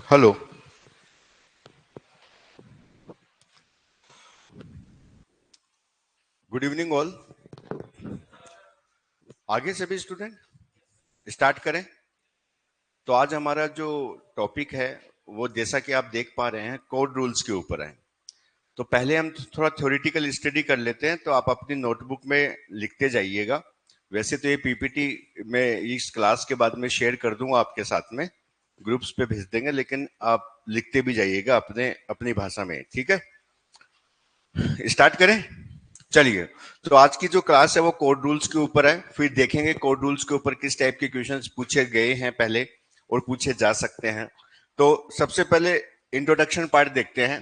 Hello. Good evening all. आगे सभी student start करें। तो आज हमारा जो टॉपिक है वो जैसा कि आप देख पा रहे हैं कोड रूल्स के ऊपर है। तो पहले हम थोड़ा थ्योरेटिकल स्टडी कर लेते हैं, तो आप अपनी नोटबुक में लिखते जाइएगा। वैसे तो ये पीपीटी मैं इस क्लास के बाद में शेयर कर दूंगा आपके साथ में, ग्रुप्स पे भेज देंगे, लेकिन आप लिखते भी जाइएगा अपने अपनी भाषा में। ठीक है, स्टार्ट करें। चलिए, तो आज की जो क्लास है वो कोड रूल्स के ऊपर है। फिर देखेंगे कोड रूल्स के ऊपर किस टाइप के क्वेश्चंस पूछे गए हैं पहले और पूछे जा सकते हैं। तो सबसे पहले इंट्रोडक्शन पार्ट देखते हैं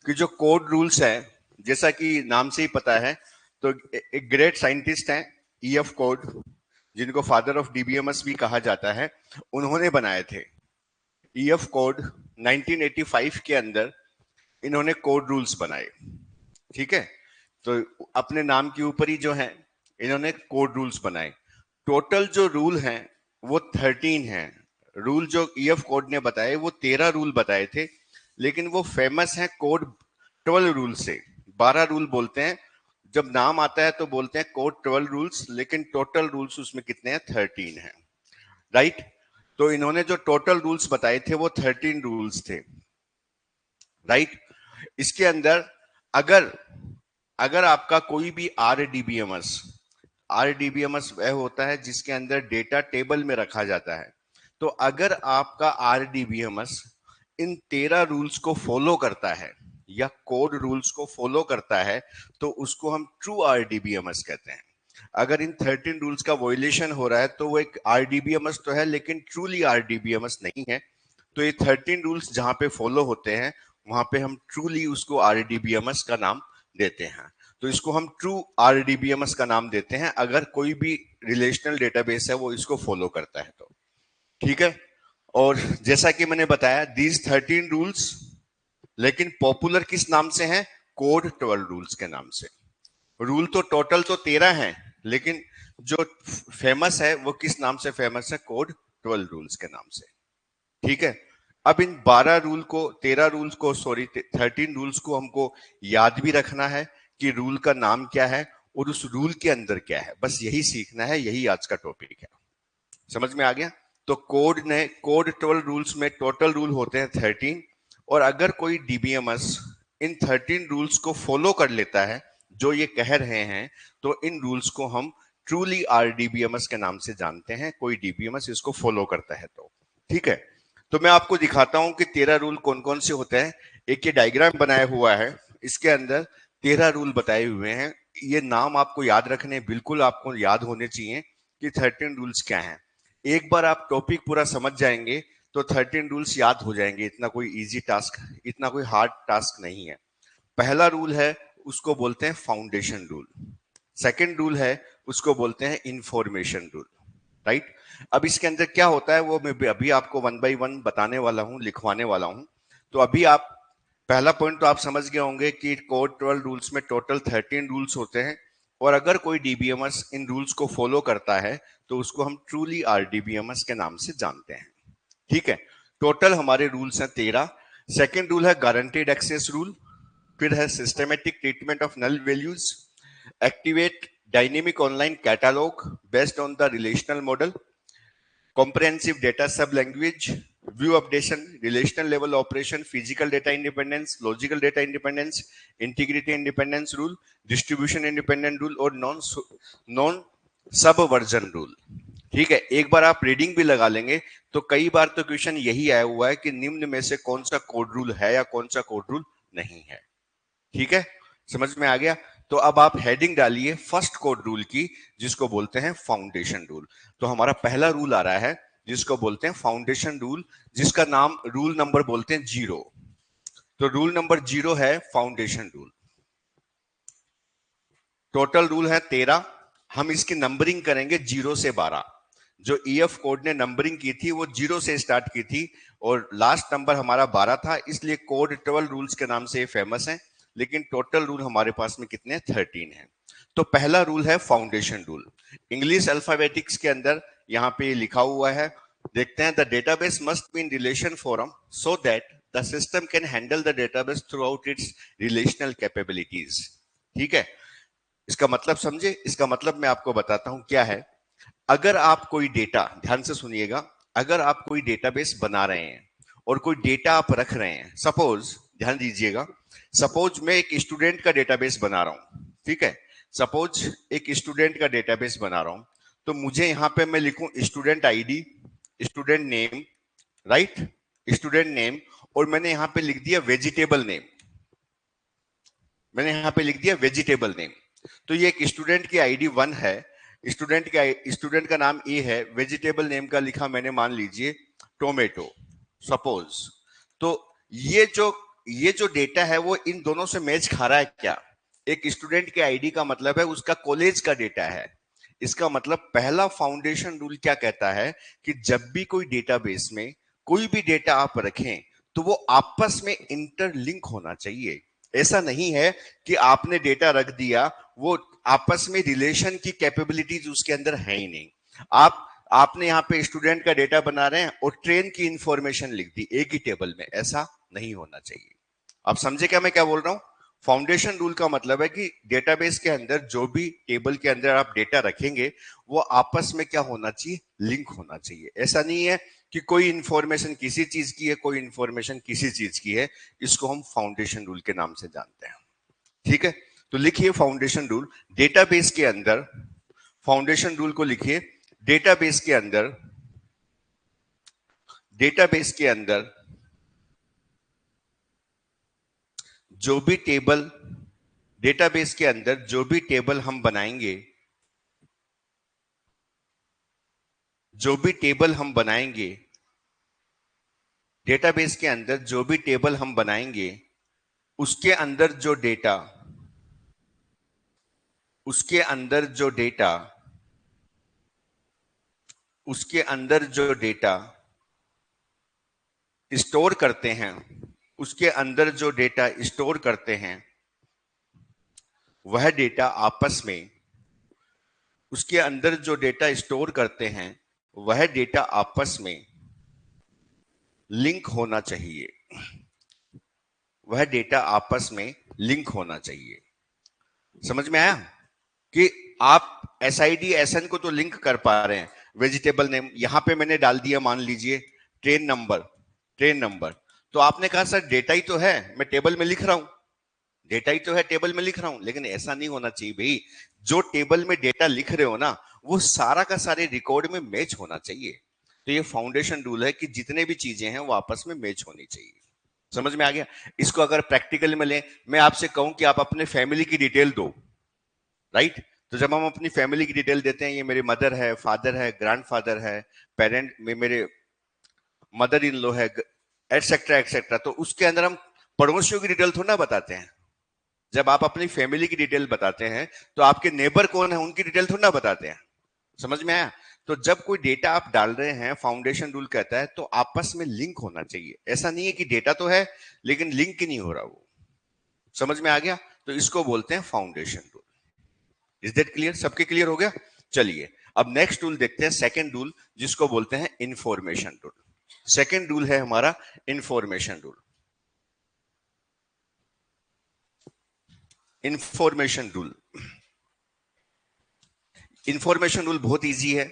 कि जो कोड रूल्स है, जैसा कि नाम से ही पता है, तो एक ग्रेट साइंटिस्ट हैं ईएफ कोड, जिनको फादर ऑफ डीबीएमएस भी कहा जाता है, उन्होंने बनाए थे ईएफ कोड। 1985 के अंदर इन्होंने कोड रूल्स बनाए। ठीक है, तो अपने नाम के ऊपर ही जो है इन्होंने कोड रूल्स बनाए। टोटल जो रूल हैं वो 13 हैं। रूल जो ईएफ कोड ने बताए वो 13 रूल बताए थे, लेकिन वो फेमस है कोड 12 रूल से। 12 रूल बोलते हैं, जब नाम आता है तो बोलते हैं कोड 12 रूल्स, लेकिन टोटल रूल्स उसमें कितने हैं? 13 हैं। राइट। तो इन्होंने जो टोटल रूल्स बताए थे वो 13 रूल्स थे। राइट। इसके अंदर अगर अगर आपका कोई भी आरडीबीएमएस वह होता है जिसके अंदर डेटा टेबल में रखा जाता है। तो अगर आपका आरडीबीएमएस इन 13 रूल्स को फॉलो करता है या कोड रूल्स को फॉलो करता है, तो उसको हम ट्रू आरडीबीएमएस कहते हैं। अगर इन 13 रूल्स का वॉयलेशन हो रहा है तो वो एक आरडीबीएमएस तो है, लेकिन ट्रूली आरडीबीएमएस नहीं है। तो ये 13 रूल्स जहां पे फॉलो होते हैं वहां पे हम ट्रूली उसको आरडीबीएमएस का नाम देते हैं। तो इसको हम ट्रू आरडीबीएमएस का नाम देते हैं अगर कोई भी रिलेशनल डेटाबेस है वो इसको फॉलो करता है तो। ठीक है, और जैसा कि मैंने बताया दीज 13 रूल्स, लेकिन पॉपुलर किस नाम से हैं? कोड 12 रूल्स के नाम से। रूल तो टोटल तो 13 हैं, लेकिन जो फेमस है वो किस नाम से फेमस है? कोड 12 रूल्स के नाम से। ठीक है, अब इन 12 रूल को 13 रूल्स को सॉरी 13 रूल्स को हमको याद भी रखना है कि रूल का नाम क्या है और उस रूल के अंदर क्या है। बस यही सीखना है, यही आज का टॉपिक है। समझ में आ गया? तो कोड 12 रूल्स में टोटल रूल होते हैं 13, और अगर कोई डीबीएमएस इन 13 रूल्स को फॉलो कर लेता है जो ये कह रहे हैं, तो इन रूल्स को हम ट्रूली आरडीबीएमएस के नाम से जानते हैं। कोई डीबीएमएस इसको फॉलो करता है तो। ठीक है, तो मैं आपको दिखाता हूं कि 13 रूल कौन कौन से होते हैं। एक ये डायग्राम बनाया हुआ है, इसके अंदर 13 रूल बताए हुए हैं। ये नाम आपको याद रखने, बिल्कुल आपको याद होने चाहिए कि 13 रूल्स क्या हैं। एक बार आप टॉपिक पूरा समझ जाएंगे तो 13 रूल्स याद हो जाएंगे। इतना कोई इजी टास्क, इतना कोई हार्ड टास्क नहीं है। पहला रूल है उसको बोलते हैं फाउंडेशन रूल। सेकंड रूल है उसको बोलते हैं इंफॉर्मेशन रूल। राइट। अब इसके अंदर क्या होता है वो मैं अभी आपको वन बाय वन बताने वाला हूं, लिखवाने वाला हूं। तो अभी आप पहला पॉइंट तो आप समझ गए होंगे कि कोड 12 रूल्स में टोटल 13 रूल्स होते हैं, और अगर कोई डीबीएमएस इन रूल्स को फॉलो करता है तो उसको हम ट्रूली आरडीबीएमएस के नाम से जानते हैं। ठीक है, टोटल हमारे रूल्स हैं 13। सेकेंड रूल है गारंटीड एक्सेस रूल। फिर है systematic treatment of null values, activate dynamic online catalogue based on the relational model, comprehensive data sub language, view updation, relational level operation, physical data independence, logical data independence, integrity independence rule, distribution independent rule और non subversion rule. ठीक है, एक बार आप reading भी लगा लेंगे तो कई बार तो क्वेश्चन यही आया हुआ है कि निम्न में से कौन सा कोड रूल है या कौन सा कोड रूल नहीं है। ठीक है, समझ में आ गया? तो अब आप हेडिंग डालिए फर्स्ट कोड रूल की, जिसको बोलते हैं फाउंडेशन रूल। तो हमारा पहला रूल आ रहा है जिसको बोलते हैं फाउंडेशन रूल, जिसका नाम रूल नंबर बोलते हैं 0। तो रूल नंबर 0 है फाउंडेशन रूल। टोटल रूल है 13। हम इसकी नंबरिंग करेंगे 0 से 12। जो ईएफ कोड ने नंबरिंग की थी वो 0 से स्टार्ट की थी, और लास्ट नंबर हमारा 12 था, इसलिए कोड 12 रूल्स के नाम से फेमस है। लेकिन टोटल रूल हमारे पास में कितने? 13 है। तो पहला रूल है फाउंडेशन रूल। इंग्लिश अल्फाबेटिक्स के अंदर यहां पे लिखा हुआ है देखते हैं, the database must be in relation form so that the system can handle the database throughout its relational capabilities. ठीक है, इसका मतलब समझे? इसका मतलब मैं आपको बताता हूं क्या है। अगर आप कोई डेटा, ध्यान से सुनिएगा, अगर आप कोई डेटाबेस बना रहे हैं और कोई डेटा आप रख रहे हैं, सपोज, ध्यान दीजिएगा, सपोज मैं एक स्टूडेंट का डेटाबेस बना रहा हूं, ठीक है, सपोज एक स्टूडेंट का डेटाबेस बना रहा हूं, तो मुझे यहां पे मैं लिखूं student ID, student name, right, student name, और मैंने यहां पे लिख दिया वेजिटेबल नेम, मैंने यहां पे लिख दिया वेजिटेबल नेम। तो ये एक स्टूडेंट की आईडी 1 है, स्टूडेंट का नाम ए है, वेजिटेबल नेम का लिखा मैंने मान लीजिए टोमेटो, सपोज। तो ये जो ये जो डेटा है वो इन दोनों से मैच खा रहा है क्या? एक स्टूडेंट के आईडी का मतलब है उसका कॉलेज का डेटा है। इसका मतलब पहला फाउंडेशन रूल क्या कहता है कि जब भी कोई डेटाबेस में कोई भी डेटा आप रखें तो वो आपस में इंटरलिंक होना चाहिए। ऐसा नहीं है कि आपने डेटा रख दिया, वो आपस में रिलेशन की कैपेबिलिटीज उसके अंदर है ही नहीं। आपने यहाँ पे स्टूडेंट का डेटा बना रहे हैं और ट्रेन की इंफॉर्मेशन लिख दी एक ही टेबल में, ऐसा नहीं होना चाहिए। आप समझे क्या मैं क्या बोल रहा हूं? फाउंडेशन रूल का मतलब है कि डेटाबेस के अंदर जो भी टेबल के अंदर आप डेटा रखेंगे वो आपस में क्या होना चाहिए? लिंक होना चाहिए। ऐसा नहीं है कि कोई इंफॉर्मेशन किसी चीज की है, कोई इंफॉर्मेशन किसी चीज की है। इसको हम फाउंडेशन रूल के नाम से जानते हैं। ठीक है, तो लिखिए फाउंडेशन रूल डेटाबेस के अंदर, फाउंडेशन रूल को लिखिए डेटाबेस के अंदर, डेटाबेस के अंदर जो भी टेबल, डेटाबेस के अंदर जो भी टेबल हम बनाएंगे, जो भी टेबल हम बनाएंगे, डेटाबेस के अंदर जो भी टेबल हम बनाएंगे उसके अंदर जो डेटा, उसके अंदर जो डेटा, उसके अंदर जो डेटा स्टोर करते हैं, उसके अंदर जो डेटा स्टोर करते हैं वह डेटा आपस में, उसके अंदर जो डेटा स्टोर करते हैं वह डेटा आपस में लिंक होना चाहिए, वह डेटा आपस में लिंक होना चाहिए। समझ में आया कि आप S I D S N को तो लिंक कर पा रहे हैं, वेजिटेबल नेम यहां पे मैंने डाल दिया, मान लीजिए ट्रेन नंबर, ट्रेन नंबर, तो आपने कहा सर डेटा ही तो है, मैं टेबल में लिख रहा हूं, डेटा ही तो है टेबल में लिख रहा हूं, लेकिन ऐसा नहीं होना चाहिए भाई। जो टेबल में डेटा लिख रहे हो ना वो सारा का सारे रिकॉर्ड में मैच होना चाहिए। तो ये फाउंडेशन रूल है कि जितने भी चीजें हैं वो आपस में मैच होनी चाहिए। समझ में आ गया? इसको अगर प्रैक्टिकल में ले, मैं आपसे कहूं कि आप अपने फैमिली की डिटेल दो, राइट, तो जब हम अपनी फैमिली की डिटेल देते हैं, ये मेरे मदर है, फादर है, ग्रैंडफादर है, पेरेंट में मेरे मदर इन लॉ है, एटसेट्रा एटसेट्रा, तो उसके अंदर हम पड़ोसियों की डिटेल थोड़ा ना बताते हैं। जब आप अपनी फैमिली की डिटेल बताते हैं तो आपके नेबर कौन है उनकी डिटेल थोड़ा ना बताते हैं। समझ में आया? तो जब कोई डेटा आप डाल रहे हैं, फाउंडेशन रूल कहता है तो आपस में लिंक होना चाहिए। ऐसा नहीं है कि डेटा तो है लेकिन लिंक नहीं हो रहा वो। समझ में आ गया? तो इसको बोलते हैं foundation rule. Is that clear? सबके क्लियर हो गया? चलिए अब नेक्स्ट रूल देखते हैं, सेकेंड रूल, जिसको बोलते हैं इंफॉर्मेशन रूल। सेकेंड रूल है हमारा information rule. Information rule, information rule बहुत इजी है।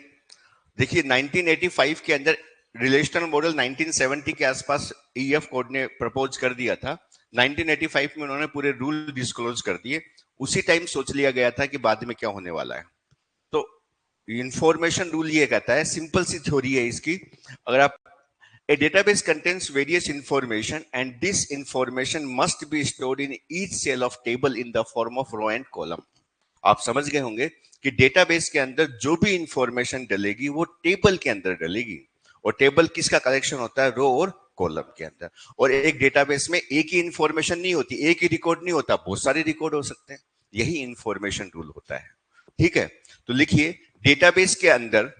देखिए 1985 के अंदर रिलेशनल मॉडल 1970 के आसपास ईएफ कोड ने प्रपोज कर दिया था। 1985 में उन्होंने पूरे रूल डिस्क्लोज कर दिए। उसी टाइम सोच लिया गया था कि बाद में क्या होने वाला है। तो इंफॉर्मेशन रूल ये कहता है, सिंपल सी थ्योरी है इसकी, अगर आप A database contains various information and this information must be stored in each cell of table in the form of row and column. आप समझ गए होंगे कि डेटाबेस के अंदर जो भी इंफॉर्मेशन डलेगी वो टेबल के अंदर डलेगी, और टेबल किसका कलेक्शन होता है? रो और कॉलम के अंदर। और एक डेटाबेस में एक ही इंफॉर्मेशन नहीं होती, एक ही रिकॉर्ड नहीं होता, बहुत सारे रिकॉर्ड हो सकते हैं। यही इंफॉर्मेशन रूल होता है। ठीक है, तो लिखिए डेटाबेस के अंदर,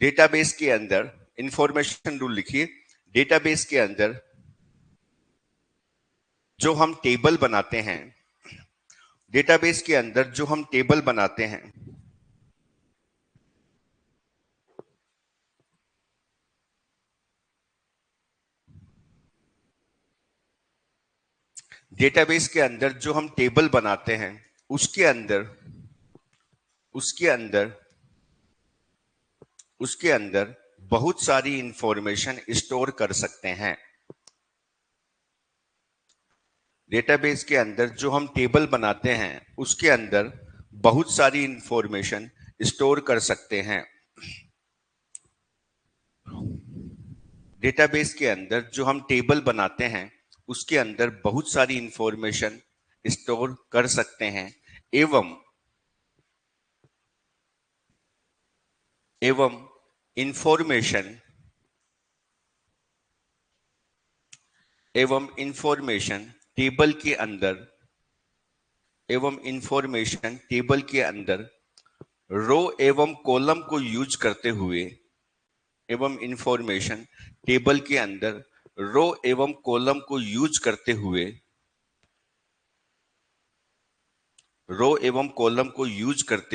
डेटाबेस के अंदर इंफॉर्मेशन रूल लिखिए, डेटाबेस के अंदर जो हम टेबल बनाते हैं, डेटाबेस के अंदर जो हम टेबल बनाते हैं डेटाबेस के अंदर जो हम टेबल बनाते हैं उसके अंदर बहुत सारी इंफॉर्मेशन स्टोर कर सकते हैं। डेटाबेस के अंदर जो हम टेबल बनाते हैं उसके अंदर बहुत सारी इंफॉर्मेशन स्टोर कर सकते हैं। डेटाबेस के अंदर जो हम टेबल बनाते हैं उसके अंदर बहुत सारी इंफॉर्मेशन स्टोर कर सकते हैं एवं इंफॉर्मेशन टेबल के अंदर रो एवं कॉलम को यूज करते हुए इंफॉर्मेशन टेबल के अंदर रो एवं कॉलम को यूज करते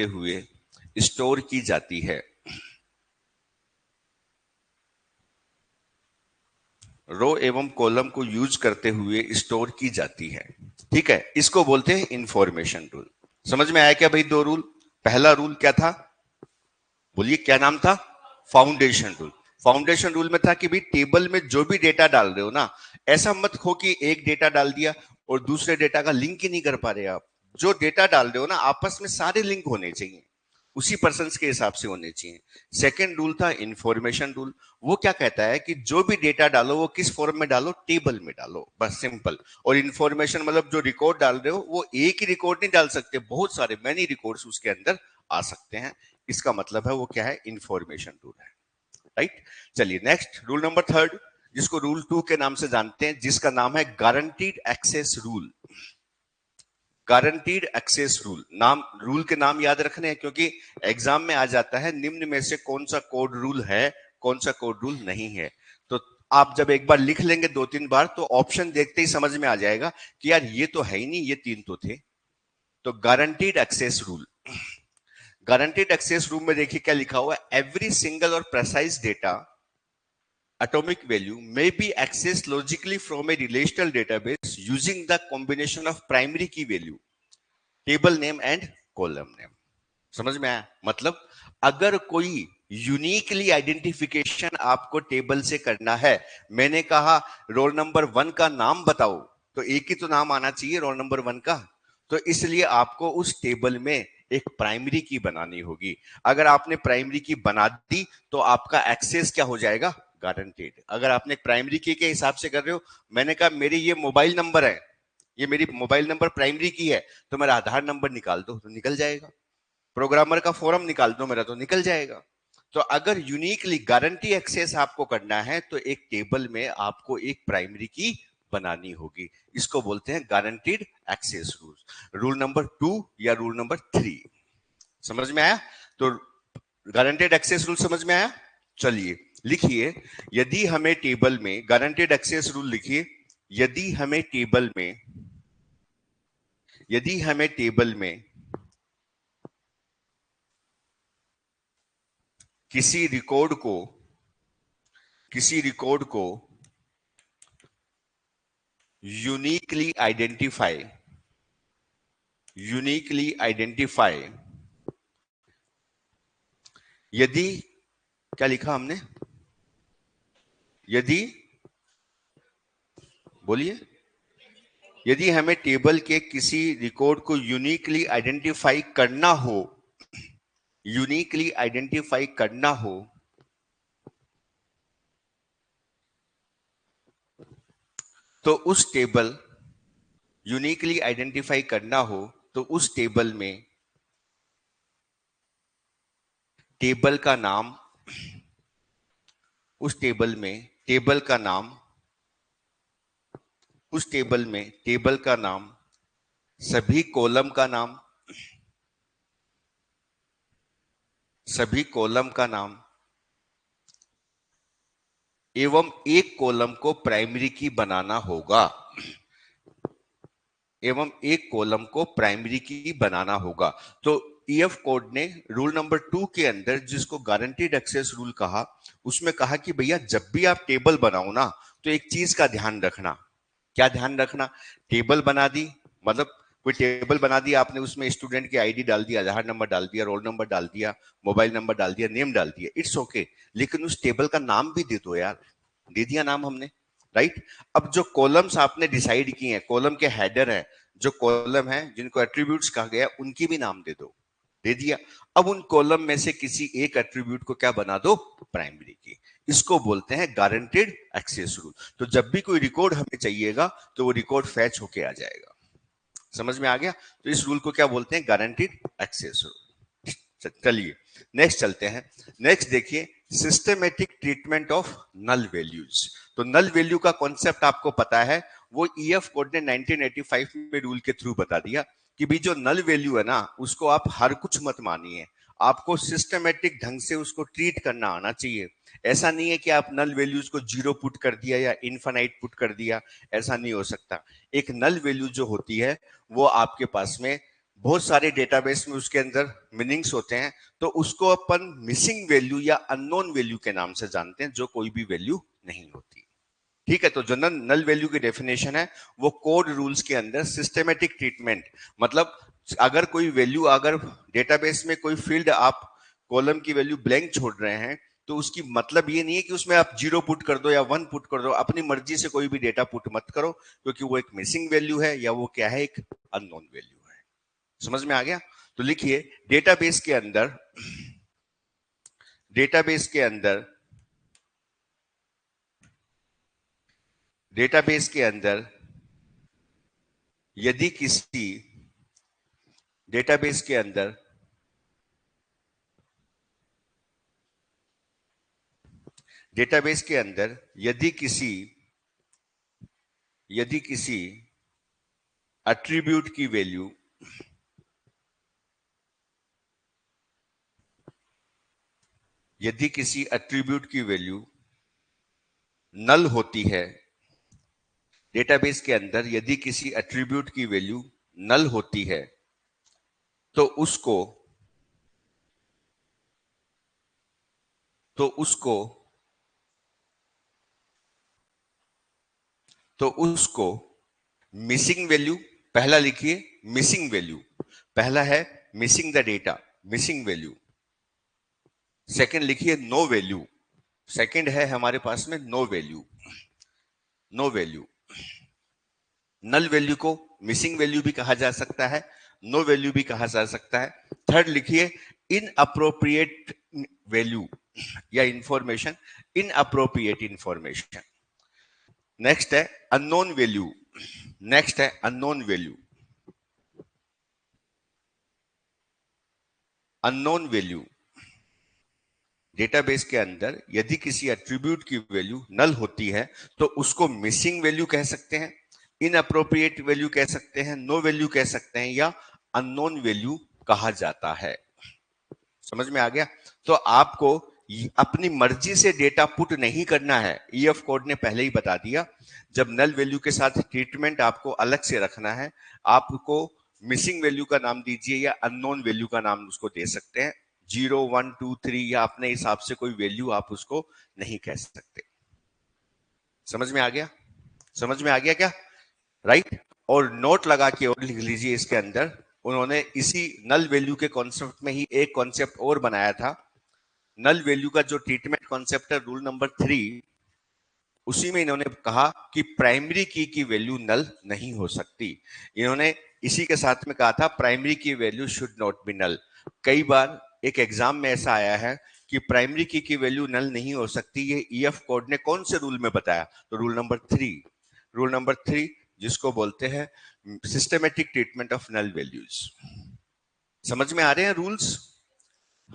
हुए स्टोर की जाती है। रो एवं कॉलम को यूज करते हुए स्टोर की जाती है। ठीक है, इसको बोलते हैं इंफॉर्मेशन रूल। समझ में आया क्या भाई? दो रूल। पहला रूल क्या था? बोलिए, क्या नाम था? Foundation rule. फाउंडेशन रूल में था कि भाई टेबल में जो भी डेटा डाल रहे हो ना, ऐसा मत हो कि एक डेटा डाल दिया और दूसरे डेटा का लिंक ही नहीं कर पा रहे आप। जो डेटा डाल रहे हो ना, आपस में सारे लिंक होने चाहिए, उसी पर्सन के हिसाब से होने चाहिए। सेकेंड रूल था इंफॉर्मेशन रूल। वो क्या कहता है कि जो भी डेटा डालो वो किस फॉर्म में डालो? टेबल में डालो, बस सिंपल। और इंफॉर्मेशन मतलब जो रिकॉर्ड डाल रहे हो वो एक ही रिकॉर्ड नहीं डाल सकते, बहुत सारे मैनी रिकॉर्ड्स उसके अंदर आ सकते हैं। इसका मतलब है वो क्या है? इंफॉर्मेशन रूल है। राइट, चलिए नेक्स्ट रूल नंबर थर्ड, जिसको रूल 2 के नाम से जानते हैं, जिसका नाम है guaranteed access rule. Guaranteed access rule. नाम, रूल के नाम याद रखने हैं क्योंकि एग्जाम में आ जाता है निम्न में से कौन सा कोड रूल है, कौन सा कोड रूल नहीं है। तो आप जब एक बार लिख लेंगे 2-3 बार तो ऑप्शन देखते ही समझ में आ जाएगा कि यार ये तो है ही नहीं, ये 3 तो थे। तो guaranteed access rule. Guaranteed access rule में देखिए क्या लिखा हुआ है? एवरी सिंगल और precise data atomic value may be accessed logically from a relational database using the combination of primary key value, table name and column name। समझ में आया? मतलब अगर कोई यूनिकली आइडेंटिफिकेशन आपको टेबल से करना है, मैंने कहा रोल नंबर 1 का नाम बताओ, तो एक ही तो नाम आना चाहिए रोल नंबर 1 का। तो इसलिए आपको उस टेबल में एक प्राइमरी की बनानी होगी। अगर आपने प्राइमरी की बना दी तो आपका एक्सेस क्या हो जाएगा? गारंटेड। अगर आपने प्राइमरी की के हिसाब से कर रहे हो, मैंने कहा मेरी ये मोबाइल नंबर है, ये मेरी मोबाइल नंबर प्राइमरी की है, तो मेरा आधार नंबर निकाल दो तो निकल जाएगा, प्रोग्रामर का फॉर्म निकाल दो मेरा तो निकल जाएगा। तो अगर यूनिकली गारंटी एक्सेस आपको करना है तो एक टेबल में आपको एक प्राइमरी की बनानी होगी। इसको बोलते हैं guaranteed access rule. Rule number 2 या रूल नंबर 3 समझ में आया? तो गारंटेड एक्सेस रूल समझ में आया? चलिए लिखिए, यदि हमें टेबल में गारंटेड एक्सेस रूल लिखिए, यदि हमें टेबल में किसी रिकॉर्ड को यूनिकली आइडेंटिफाई, यदि, क्या लिखा हमने? यदि, बोलिए, यदि हमें टेबल के किसी रिकॉर्ड को यूनिकली आइडेंटिफाई करना हो, तो उस टेबल यूनिकली आइडेंटिफाई करना हो तो उस टेबल में टेबल का नाम, उस टेबल में टेबल का नाम, उस टेबल में टेबल का नाम, सभी कॉलम का नाम, सभी कॉलम का नाम एवं एक कॉलम को प्राइमरी की बनाना होगा, एवं एक कॉलम को प्राइमरी की बनाना होगा। तो ईएफ कोड ने रूल नंबर 2 के अंदर, जिसको गारंटीड एक्सेस रूल कहा, उसमें कहा कि भैया जब भी आप टेबल बनाओ ना तो एक चीज का ध्यान रखना, क्या ध्यान रखना, टेबल बना दी, मतलब कोई टेबल बना दी आपने, उसमें स्टूडेंट की आईडी डाल दिया, आधार नंबर डाल दिया, रोल नंबर डाल दिया, मोबाइल नंबर डाल दिया, नेम डाल दिया, इट्स ओके, लेकिन उस टेबल का नाम भी दे दो यार, दे दिया नाम हमने, राइट। अब जो कॉलम्स आपने डिसाइड किए हैं, कॉलम के हेडर हैं, जो कॉलम है जिनको एट्रीब्यूट्स कहा गया, उनकी भी नाम दे दो, दे दिया। अब उन कॉलम में से किसी एक एट्रीब्यूट को क्या बना दो, प्राइमरी की। इसको बोलते हैं गारंटेड एक्सेस रूल। तो जब भी कोई रिकॉर्ड हमें चाहिएगा तो वो रिकॉर्ड फैच होके आ जाएगा। समझ में आ गया? तो इस रूल को क्या बोलते हैं, गारंटेड एक्सेस रूल। चलिए नेक्स्ट चलते हैं। नेक्स्ट देखिए, systematic treatment of null values. तो नल वैल्यू का कॉन्सेप्ट आपको पता है, वो ईएफ कोड ने 1985 में रूल के थ्रू बता दिया कि भी जो नल वैल्यू है ना, उसको आप हर कुछ मत मानिए, आपको सिस्टमेटिक ढंग से उसको ट्रीट करना आना चाहिए। ऐसा नहीं है कि आप नल वैल्यूज को जीरो पुट कर दिया या इनफाइनाइट पुट कर दिया, ऐसा नहीं हो सकता। एक नल वैल्यू जो होती है वो आपके पास में बहुत सारे डेटाबेस में उसके अंदर मीनिंग्स होते हैं, तो उसको अपन मिसिंग वैल्यू या अननोन वैल्यू के नाम से जानते हैं, जो कोई भी वैल्यू नहीं होती। ठीक है, तो जो नल वैल्यू की डेफिनेशन है वो कोड रूल्स के अंदर सिस्टमेटिक ट्रीटमेंट, मतलब अगर कोई वैल्यू, अगर डेटाबेस में कोई फील्ड आप कॉलम की वैल्यू ब्लैंक छोड़ रहे हैं, तो उसकी मतलब ये नहीं है कि उसमें आप जीरो पुट कर दो या वन पुट कर दो, अपनी मर्जी से कोई भी डेटा पुट मत करो, क्योंकि वो एक मिसिंग वैल्यू है या वो क्या है, एक अननोन वैल्यू है। समझ में आ गया? तो लिखिए, डेटाबेस के अंदर, डेटाबेस के अंदर, डेटाबेस के अंदर यदि किसी डेटाबेस के अंदर डेटाबेस के अंदर यदि किसी एट्रीब्यूट की वैल्यू यदि किसी एट्रीब्यूट की वैल्यू नल होती है, डेटाबेस के अंदर यदि किसी एट्रीब्यूट की वैल्यू नल होती है, तो उसको तो उसको तो उसको मिसिंग वैल्यू, पहला लिखिए मिसिंग वैल्यू, पहला है missing the data, missing value. Second लिखिए नो वैल्यू, सेकंड है हमारे पास में no value, no value. Null value को मिसिंग वैल्यू भी कहा जा सकता है, नो वैल्यू भी कहा जा सकता है। थर्ड लिखिए इन अप्रोप्रिएट वैल्यू या information, in appropriate information. Next है अननोन वैल्यू, नेक्स्ट है unknown value, unknown value. Database के अंदर यदि किसी एट्रीब्यूट की वैल्यू नल होती है तो उसको मिसिंग वैल्यू कह सकते हैं, इनअप्रोप्रिएट वैल्यू कह सकते हैं, नो वैल्यू कह सकते हैं, या अननोन वैल्यू कहा जाता है। समझ में आ गया? तो आपको अपनी मर्जी से डेटा पुट नहीं करना है, ईएफ कोड ने पहले ही बता दिया। जब नल वैल्यू के साथ ट्रीटमेंट आपको अलग से रखना है, आपको मिसिंग वैल्यू का नाम दीजिए या अननोन वैल्यू का नाम उसको दे सकते हैं, 0 1 2 3 या अपने हिसाब से कोई वैल्यू आप उसको नहीं कह सकते। समझ में आ गया? समझ में आ गया क्या? राइट। और नोट लगा के और लिख लीजिए, इसके अंदर उन्होंने इसी नल वैल्यू के कॉन्सेप्ट में ही एक कॉन्सेप्ट और बनाया था। नल वैल्यू का जो ट्रीटमेंट कॉन्सेप्ट है, रूल नंबर 3, उसी में इन्होंने कहा कि प्राइमरी की वैल्यू नल नहीं हो सकती। इन्होंने इसी के साथ में कहा था प्राइमरी की value should not be null. कई बार एक एग्जाम में ऐसा आया है कि प्राइमरी की वैल्यू नल नहीं हो सकती, ये ईएफ कोड ने कौन से रूल में बताया? तो रूल नंबर 3, रूल नंबर 3 जिसको बोलते हैं systematic treatment of null values. समझ में आ रहे हैं रूल्स?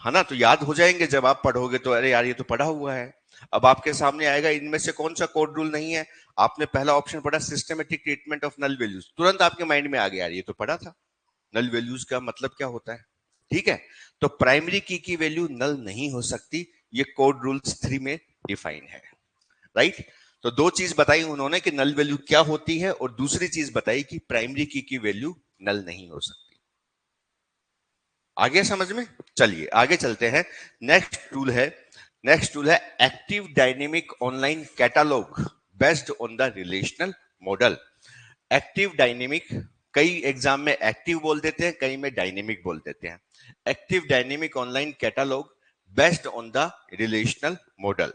है ना? तो याद हो जाएंगे जब आप पढ़ोगे तो, अरे यार ये तो पढ़ा हुआ है। अब आपके सामने आएगा इनमें से कौन सा कोड रूल नहीं है, आपने पहला ऑप्शन पढ़ा systematic treatment of null values, तुरंत आपके माइंड में आ गया यार ये तो पढ़ा था, नल वैल्यूज का मतलब क्या होता है। ठीक है, तो प्राइमरी की वैल्यू नल नहीं हो सकती, ये कोड रूल्स 3 में डिफाइन है। राइट। तो दो चीज बताई उन्होंने कि नल वैल्यू क्या होती है, और दूसरी चीज बताई कि प्राइमरी की वैल्यू नल नहीं हो सकती। आगे समझ में? चलिए आगे चलते हैं। नेक्स्ट टूल है active dynamic online catalogue based on the relational model. Active dynamic, कई एग्जाम में एक्टिव बोल देते हैं, कई में डायनेमिक बोल देते हैं। Active dynamic online catalogue based on the relational model.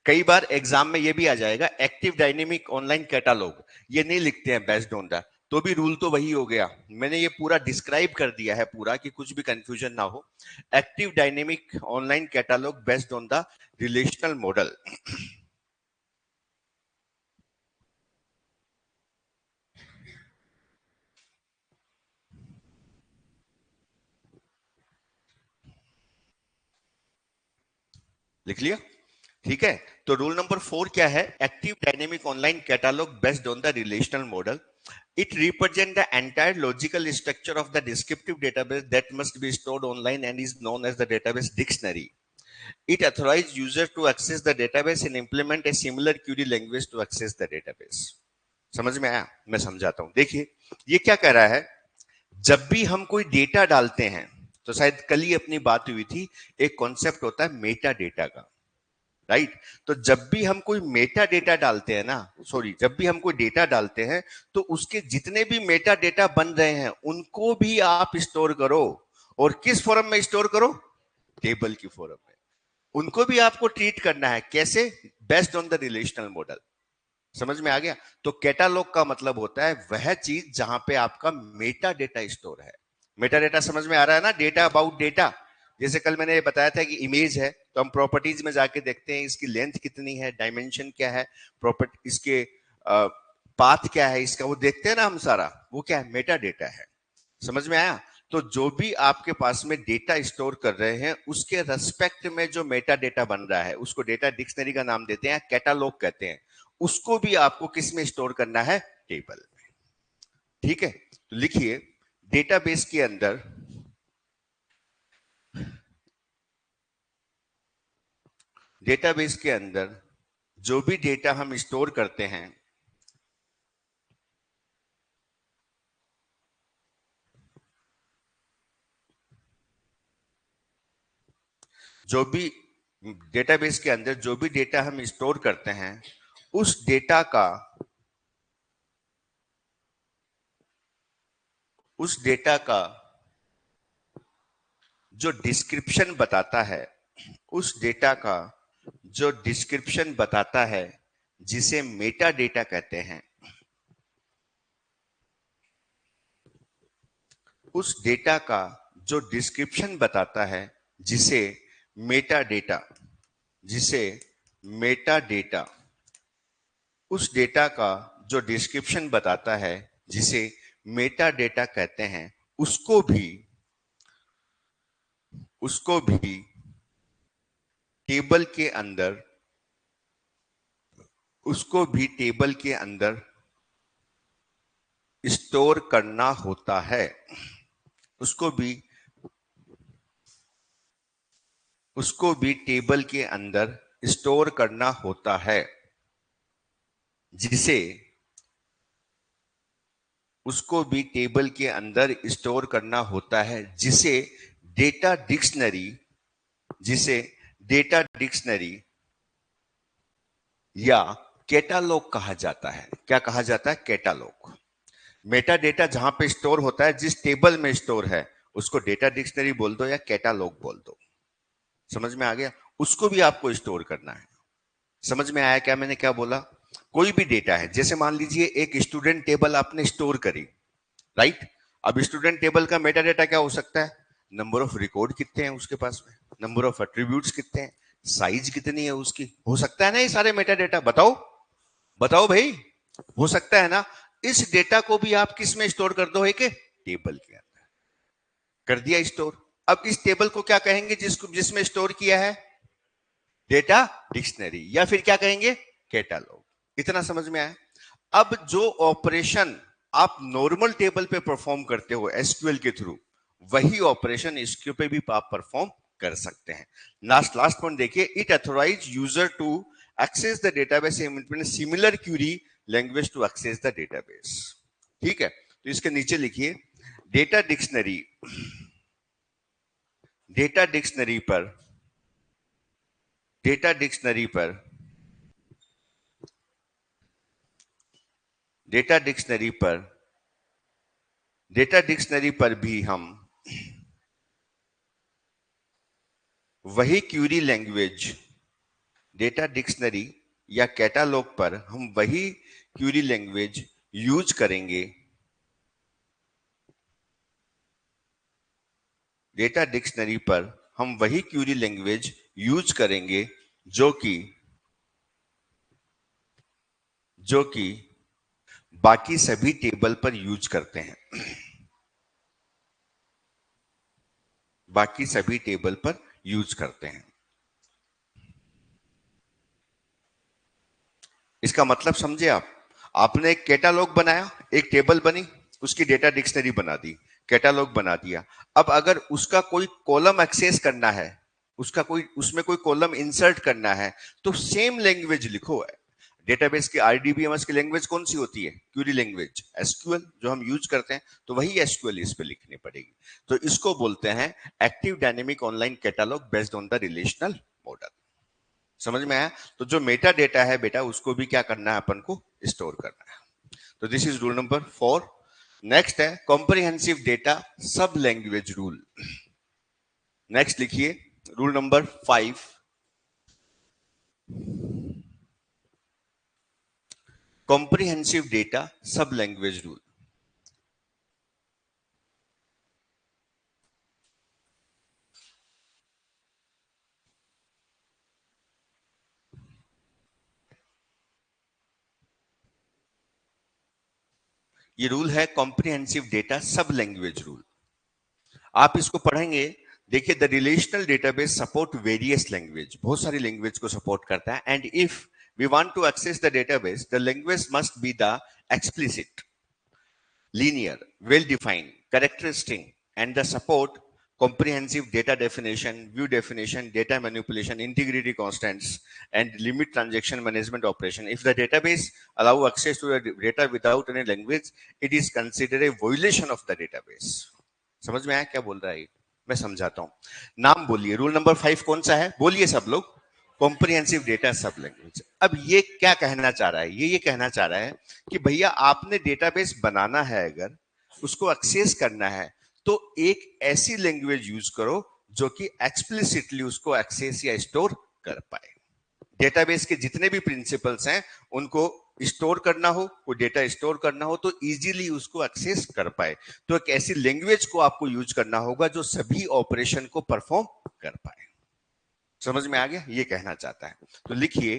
कई बार एग्जाम में ये भी आ जाएगा एक्टिव डायनेमिक ऑनलाइन कैटालॉग, ये नहीं लिखते हैं बेस्ड ऑन द, तो भी रूल तो वही हो गया। मैंने ये पूरा डिस्क्राइब कर दिया है पूरा, कि कुछ भी कंफ्यूजन ना हो। Active dynamic online catalogue based on the relational model. लिख लिया? ठीक है। तो रूल नंबर 4 क्या है? Active dynamic online catalogue based on the relational model. It represents the entire logical structure of the descriptive database that must be stored online and is known as the database dictionary. It authorizes users to access the database and implement a similar query language to access the database. समझ में आया? मैं समझाता हूं। देखिए ये क्या कह रहा है, जब भी हम कोई डेटा डालते हैं, तो शायद कल ही अपनी बात हुई थी, एक कॉन्सेप्ट होता है मेटा डेटा का, राइट? तो जब भी हम कोई मेटा डेटा डालते हैं ना, सॉरी, जब भी हम कोई डेटा डालते हैं, तो उसके जितने भी मेटा डेटा बन रहे हैं उनको भी आप स्टोर करो। और किस फॉर्म में स्टोर करो? टेबल की फॉर्म में। उनको भी आपको ट्रीट करना है, कैसे? Based on the relational model. समझ में आ गया? तो कैटालॉग का मतलब होता है वह चीज जहां पे आपका मेटा डेटा स्टोर है। मेटा डेटा समझ में आ रहा है ना? Data about data. जैसे कल मैंने बताया था कि इमेज है, तो हम प्रॉपर्टीज में जाके देखते हैं इसकी लेंथ कितनी है, डायमेंशन क्या है, प्रॉपर्टी इसके पाथ क्या है इसका, वो देखते हैं ना हम सारा। वो क्या है? मेटा डेटा है। समझ में आया? तो जो भी आपके पास में डेटा स्टोर कर रहे हैं, उसके रेस्पेक्ट में जो मेटा डेटा बन रहा है, उसको डेटा डिक्शनरी का नाम देते हैं, कैटालॉग कहते हैं। उसको भी आपको किस में स्टोर करना है? टेबल में। ठीक है? तो लिखिए, डेटाबेस के अंदर, डेटाबेस के अंदर जो भी डेटा हम स्टोर करते हैं, जो भी डेटाबेस के अंदर जो भी डेटा हम स्टोर करते हैं, उस डेटा का, उस डेटा का जो डिस्क्रिप्शन बताता है, उस डेटा का जो डिस्क्रिप्शन बताता है, जिसे मेटा डेटा कहते हैं, उस डेटा का जो डिस्क्रिप्शन बताता है, जिसे मेटा डेटा, जिसे मेटा डेटा, उस डेटा का जो डिस्क्रिप्शन बताता है, जिसे मेटा डेटा कहते हैं, उसको भी, उसको भी टेबल के अंदर, उसको भी टेबल के अंदर स्टोर करना होता है। उसको भी, उसको भी टेबल के अंदर स्टोर करना होता है, जिसे, उसको भी टेबल के अंदर स्टोर करना होता है, जिसे डेटा डिक्शनरी, जिसे डेटा डिक्शनरी या कैटालॉग कहा जाता है। क्या कहा जाता है? कैटालॉग। मेटा डेटा जहां पे स्टोर होता है, जिस टेबल में स्टोर है, उसको डेटा डिक्शनरी बोल दो या कैटालॉग बोल दो। समझ में आ गया? उसको भी आपको स्टोर करना है। समझ में आया क्या मैंने क्या बोला? कोई भी डेटा है, जैसे मान लीजिए एक स्टूडेंट टेबल आपने स्टोर करी, राइट? अब स्टूडेंट टेबल का मेटा डेटा क्या हो सकता है? नंबर ऑफ रिकॉर्ड कितने हैं उसके पास में, नंबर ऑफ एट्रीब्यूट्स कितने हैं, साइज कितनी है उसकी, हो सकता है ना ये सारे मेटा डेटा? बताओ, बताओ भाई, हो सकता है ना? इस डेटा को भी आप किस में स्टोर कर दो? एक टेबल के अंदर कर दिया स्टोर। अब इस टेबल को क्या कहेंगे जिसको, जिसमें स्टोर किया है? डेटा डिक्शनरी, या फिर क्या कहेंगे? कैटालॉग। इतना समझ में आया? अब जो ऑपरेशन आप नॉर्मल टेबल पे परफॉर्म करते हो एसक्यूएल के थ्रू, वही ऑपरेशन इसके पे भी आप परफॉर्म कर सकते हैं। लास्ट लास्ट पॉइंट देखिए, it authorise user to access the database in similar query language to access the database. ठीक है? तो इसके नीचे लिखिए, डेटा डिक्शनरी, डेटा डिक्शनरी पर, डेटा डिक्शनरी पर, डेटा डिक्शनरी पर भी हम वही क्यूरी लैंग्वेज, डेटा डिक्शनरी या कैटालॉग पर हम वही क्यूरी लैंग्वेज यूज करेंगे, डेटा डिक्शनरी पर हम वही क्यूरी लैंग्वेज यूज करेंगे जो कि बाकी सभी टेबल पर यूज करते हैं, बाकी सभी टेबल पर यूज करते हैं। इसका मतलब समझे आप? आपने एक कैटालॉग बनाया, एक टेबल बनी, उसकी डेटा डिक्शनरी बना दी, कैटालॉग बना दिया। अब अगर उसका कोई कॉलम एक्सेस करना है, उसमें कोई कॉलम इंसर्ट करना है, तो सेम लैंग्वेज लिखो है। डेटाबेस की आरडीबीएमएस की लैंग्वेज कौन सी होती है? क्यूरी लैंग्वेज, एसक्यूएल जो हम यूज करते हैं, तो वही एसक्यूएल इस पे लिखनी पड़ेगी। तो इसको बोलते हैं active dynamic online catalogue based on the relational model. समझ में आया? तो जो मेटा डेटा है बेटा, उसको भी क्या करना है अपन को? स्टोर करना है। तो this is rule number 4। Next है comprehensive data sub language rule. Next लिखिए rule number 5, comprehensive data sub language rule. ये रूल है comprehensive data sub language rule. आप इसको पढ़ेंगे, देखिए the relational database support various language, बहुत सारी लैंग्वेज को सपोर्ट करता है। And if we want to access the database, the language must be the explicit, linear, well-defined, characteristic, and the support comprehensive data definition, view definition, data manipulation, integrity constants, and limit transaction management operation. If the database allow access to the data without any language, it is considered a violation of the database. समझ में आया क्या बोल रहा है? मैं समझाता हूं। नाम बोलिए, रूल नंबर 5 कौन सा है? बोलिए सब लोग। Comprehensive data sub language. अब ये क्या कहना चाह रहा है? ये कहना चाह रहा है कि भैया आपने डेटाबेस बनाना है, अगर उसको एक्सेस करना है, तो एक ऐसी लैंग्वेज यूज करो जो कि एक्सप्लिसिटली उसको एक्सेस या स्टोर कर पाए। डेटाबेस के जितने भी प्रिंसिपल्स हैं, उनको स्टोर करना हो, कोई डेटा स्टोर करना हो, तो इजीली उसको एक्सेस कर पाए। तो एक ऐसी लैंग्वेज को आपको यूज करना होगा जो सभी ऑपरेशन को परफॉर्म कर पाए। समझ में आ गया? ये कहना चाहता है। तो लिखिए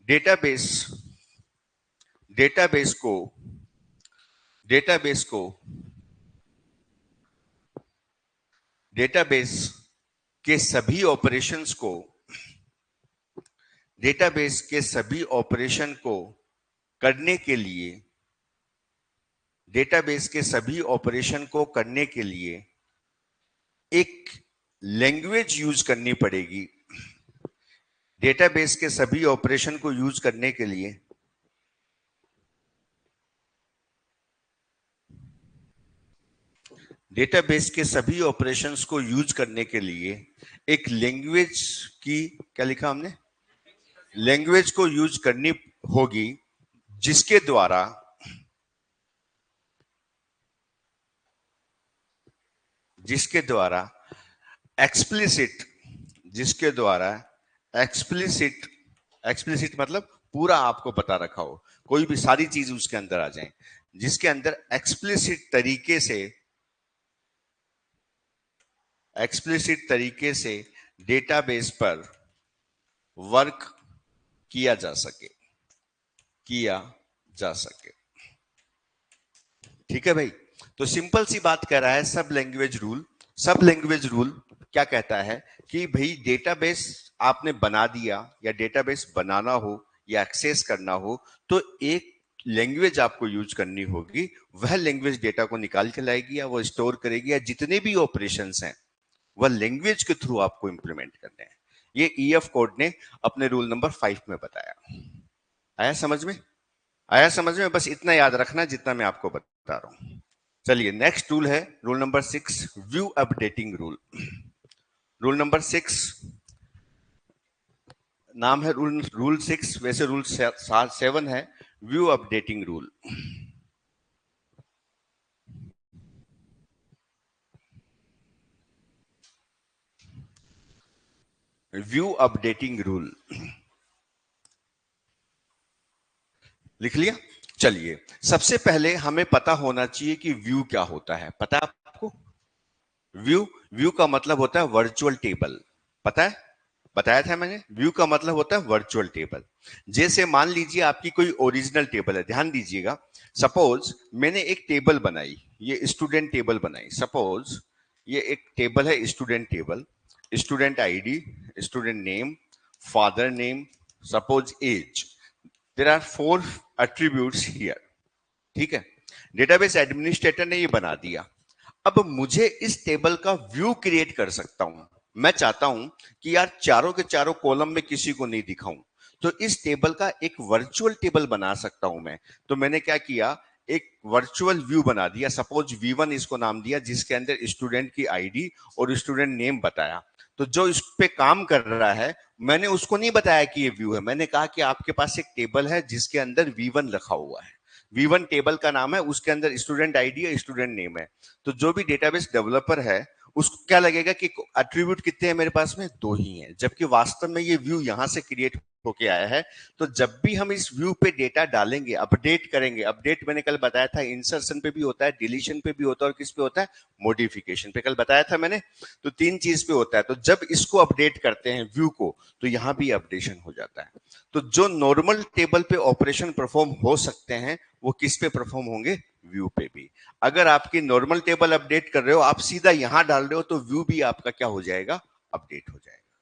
डेटाबेस डेटाबेस को डेटाबेस को डेटाबेस के सभी ऑपरेशंस को डेटाबेस के सभी ऑपरेशन को करने के लिए डेटाबेस के सभी ऑपरेशन को करने के लिए एक लैंग्वेज यूज करनी पड़ेगी। डेटाबेस के सभी ऑपरेशन को यूज करने के लिए डेटाबेस के सभी ऑपरेशंस को यूज करने के लिए एक लैंग्वेज की, क्या लिखा हमने? लैंग्वेज को यूज करनी होगी जिसके द्वारा एक्सप्लिसिट जिसके द्वारा एक्सप्लिसिट एक्सप्लिसिट मतलब पूरा आपको पता रखा हो, कोई भी सारी चीज उसके अंदर आ जाए, जिसके अंदर एक्सप्लिसिट तरीके से डेटाबेस पर वर्क किया जा सके। ठीक है भाई? तो सिंपल सी बात कह रहा है सब लैंग्वेज रूल। सब लैंग्वेज रूल क्या कहता है कि भाई डेटाबेस आपने बना दिया, या डेटाबेस बनाना हो या एक्सेस करना हो, तो एक लैंग्वेज आपको यूज करनी होगी। वह लैंग्वेज डेटा को निकाल के लाएगी या वो स्टोर करेगी, या जितने भी ऑपरेशंस हैं वह लैंग्वेज के थ्रू आपको इंप्लीमेंट करने हैं। ये ईएफ कोड ने अपने रूल नंबर 5 में बताया। आया समझ में? बस इतना याद रखना जितना मैं आपको बता रहा हूं। चलिए नेक्स्ट रूल है rule number 6, view updating rule. Rule number 6 नाम है रूल 6, वैसे रूल 7 है view updating rule. View updating rule लिख लिया। चलिए, सबसे पहले हमें पता होना चाहिए कि व्यू क्या होता है। पता है आपको? व्यू व्यू का मतलब होता है वर्चुअल टेबल। पता है? बताया था मैंने, व्यू का मतलब होता है वर्चुअल टेबल। जैसे मान लीजिए आपकी कोई ओरिजिनल टेबल है, ध्यान दीजिएगा। सपोज मैंने एक टेबल बनाई, ये स्टूडेंट टेबल बनाई। सपोज ये एक टेबल है, student table. Student ID, student name, father name, suppose age. There are 4 attributes here. ठीक है, डेटाबेस एडमिनिस्ट्रेटर ने ये बना दिया। अब मुझे इस टेबल का व्यू क्रिएट कर सकता हूं। मैं चाहता हूं कि यार चारों के चारों कॉलम में किसी को नहीं दिखाऊं, तो इस टेबल का एक वर्चुअल टेबल बना सकता हूं मैं। तो मैंने क्या किया, एक वर्चुअल व्यू बना दिया। सपोज V1 इसको नाम दिया, जिसके अंदर स्टूडेंट की आईडी और स्टूडेंट नेम बताया। तो जो इस पे काम कर रहा है, मैंने उसको नहीं बताया कि ये व्यू है। मैंने कहा कि आपके पास एक टेबल है जिसके अंदर V1 रखा हुआ है। V1 टेबल का नाम है, उसके अंदर स्टूडेंट आईडी है, स्टूडेंट नेम है। तो जो भी डेटाबेस डेवलपर है, उसको क्या लगेगा कि एट्रीब्यूट कितने हैं मेरे पास में, 2 ही हैं। जबकि वास्तव में ये व्यू यहां से क्रिएट होके आया है। तो जब भी हम इस व्यू पे डेटा डालेंगे, अपडेट करेंगे, अपडेट मैंने कल बताया था इंसर्शन पे भी होता है, डिलीशन पे भी होता है, और किस पे होता है, मॉडिफिकेशन पे कल बताया था मैंने। तो 3 चीज पे होता है। तो जब इसको अपडेट करते हैं व्यू को, तो यहां भी अपडेशन हो जाता है। तो जो नॉर्मल टेबल पे ऑपरेशन परफॉर्म हो सकते हैं, वो किस पे परफॉर्म होंगे, व्यू पे भी। अगर आपकी नॉर्मल टेबल अपडेट कर रहे हो, आप सीधा यहां डाल रहे हो, तो व्यू भी आपका क्या हो जाएगा, अपडेट हो जाएगा।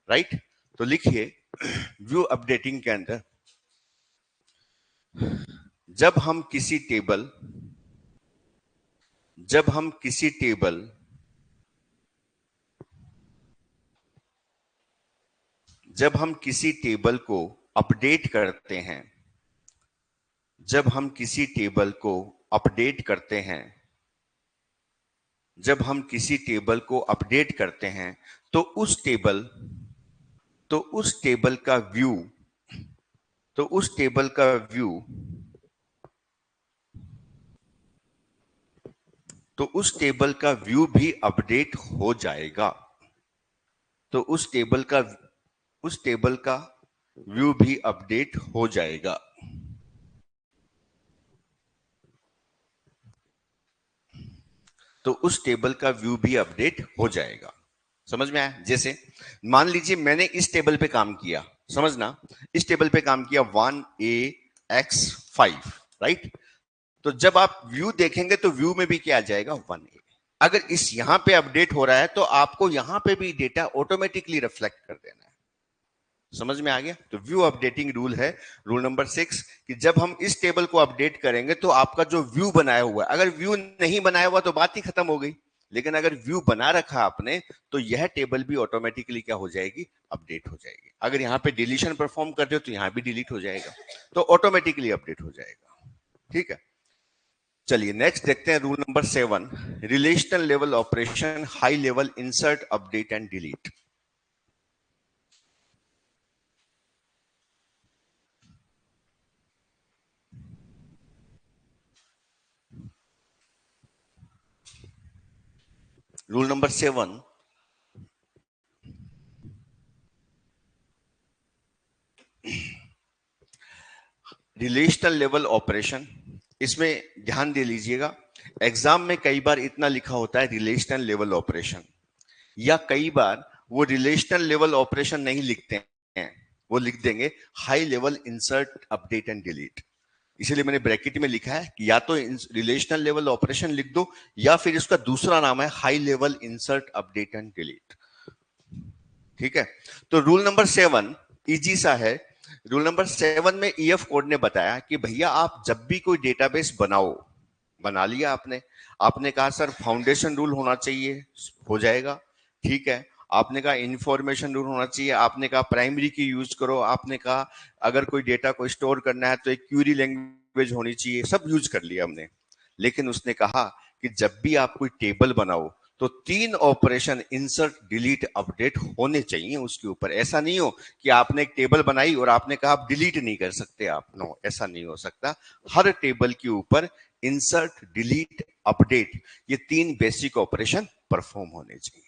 राइट? तो लिखिए, व्यू अपडेटिंग के अंदर जब हम किसी टेबल जब हम किसी टेबल जब हम किसी टेबल को अपडेट करते हैं जब हम किसी टेबल को अपडेट करते हैं जब हम किसी टेबल को अपडेट करते हैं, तो उस टेबल का व्यू तो उस टेबल का व्यू तो उस टेबल का व्यू भी अपडेट हो जाएगा। तो उस टेबल का व्यू भी अपडेट हो जाएगा। तो उस टेबल का व्यू भी अपडेट हो जाएगा। समझ में आया? जैसे मान लीजिए मैंने इस टेबल पे काम किया, समझना, इस टेबल पे काम किया 1AX5, राइट? तो जब आप व्यू देखेंगे तो व्यू में भी क्या आ जाएगा, 1A। अगर इस यहां पे अपडेट हो रहा है, तो आपको यहां पे भी डेटा ऑटोमेटिकली रिफ्लेक्ट कर देना है। समझ में आ गया? तो व्यू अपडेटिंग रूल है, रूल नंबर 6, कि जब हम इस टेबल को अपडेट करेंगे, तो आपका जो व्यू बनाया हुआ है, अगर व्यू नहीं बनाया हुआ तो बात ही खत्म हो गई। लेकिन अगर व्यू बना रखा आपने, तो यह टेबल भी ऑटोमेटिकली क्या हो जाएगी, अपडेट हो जाएगी। अगर यहां पे डिलीशन परफॉर्म कर रहे हो, तो यहां भी डिलीट हो जाएगा, तो ऑटोमेटिकली अपडेट हो जाएगा। ठीक है, चलिए नेक्स्ट देखते हैं rule number 7, relational level operation, high level insert, update and delete. Rule number 7, relational level operation. इसमें ध्यान दे लीजिएगा, एग्जाम में कई बार इतना लिखा होता है रिलेशनल लेवल ऑपरेशन, या कई बार वो रिलेशनल लेवल ऑपरेशन नहीं लिखते हैं, वो लिख देंगे high level insert, update and delete. इसीलिए मैंने ब्रैकेट में लिखा है कि या तो रिलेशनल लेवल ऑपरेशन लिख दो, या फिर इसका दूसरा नाम है high level insert, update and delete. ठीक है, तो रूल नंबर 7 इजी सा है। रूल नंबर 7 में ईएफ कोड ने बताया कि भैया आप जब भी कोई डेटाबेस बनाओ, बना लिया आपने, आपने कहा सर फाउंडेशन रूल होना चाहिए, हो जाएगा। ठीक है, आपने कहा इंफॉर्मेशन रूल होना चाहिए, आपने कहा प्राइमरी की यूज करो, आपने कहा अगर कोई डेटा को स्टोर करना है तो एक क्यूरी लैंग्वेज होनी चाहिए, सब यूज कर लिया हमने। लेकिन उसने कहा कि जब भी आप कोई टेबल बनाओ, तो 3 ऑपरेशन इंसर्ट, डिलीट, अपडेट होने चाहिए उसके ऊपर। ऐसा नहीं हो कि आपने एक टेबल बनाई और आपने कहा आप डिलीट नहीं कर सकते आप, नो, ऐसा नहीं हो सकता। हर टेबल के ऊपर इंसर्ट, डिलीट, अपडेट, ये 3 बेसिक ऑपरेशन परफॉर्म होने चाहिए।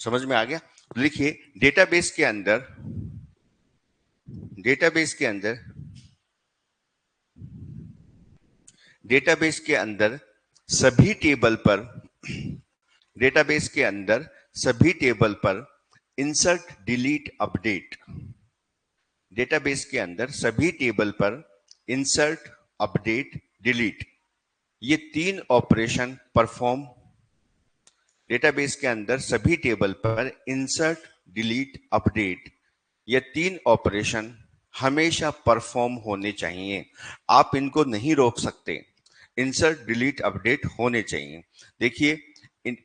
समझ में आ गया? लिखिए, डेटाबेस के अंदर डेटाबेस के अंदर डेटाबेस के अंदर सभी टेबल पर डेटाबेस के अंदर सभी टेबल पर इंसर्ट, डिलीट, अपडेट, डेटाबेस के अंदर सभी टेबल पर इंसर्ट, अपडेट, डिलीट, ये 3 ऑपरेशन परफॉर्म डेटाबेस के अंदर सभी टेबल पर इंसर्ट, डिलीट, अपडेट, ये 3 ऑपरेशन हमेशा परफॉर्म होने चाहिए। आप इनको नहीं रोक सकते। इंसर्ट, डिलीट, अपडेट होने चाहिए। देखिए,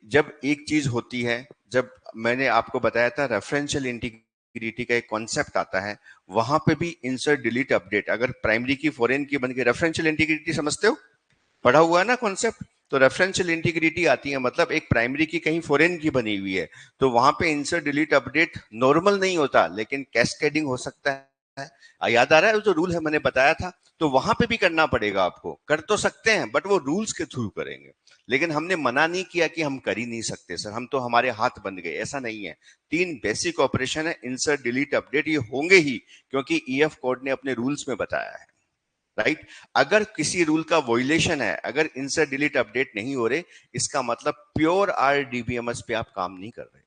जब एक चीज होती है, जब मैंने आपको बताया था रेफरेंशियल इंटीग्रिटी का एक कॉन्सेप्ट आता है, वहां पे भी इंसर्ट, डिलीट, अपडेट, अगर प्राइमरी की फॉरेन की बन के रेफरेंशियल इंटीग्रिटी समझते हो, पढ़ा हुआ है ना कॉन्सेप्ट? तो रेफरेंशियल इंटीग्रिटी आती है, मतलब एक प्राइमरी की कहीं फॉरेन की बनी हुई है, तो वहां पे इंसर्ट, डिलीट, अपडेट नॉर्मल नहीं होता, लेकिन कैस्केडिंग हो सकता है। याद आ रहा है जो रूल है मैंने बताया था? तो वहां पे भी करना पड़ेगा आपको। कर तो सकते हैं बट वो रूल्स के थ्रू करेंगे, लेकिन हमने मना नहीं किया कि हम कर ही नहीं सकते सर, हम तो हमारे हाथ बंद गए, ऐसा नहीं है। 3 बेसिक ऑपरेशन है, इंसर्ट, डिलीट, अपडेट, ये होंगे ही, क्योंकि ईएफ कोड ने अपने रूल्स में बताया है, राइट? अगर किसी रूल का वोलेशन है, अगर इंसर्ट, डिलीट, अपडेट नहीं हो रहे, इसका मतलब प्योर आरडीबीएमएस पे आप काम नहीं कर रहे।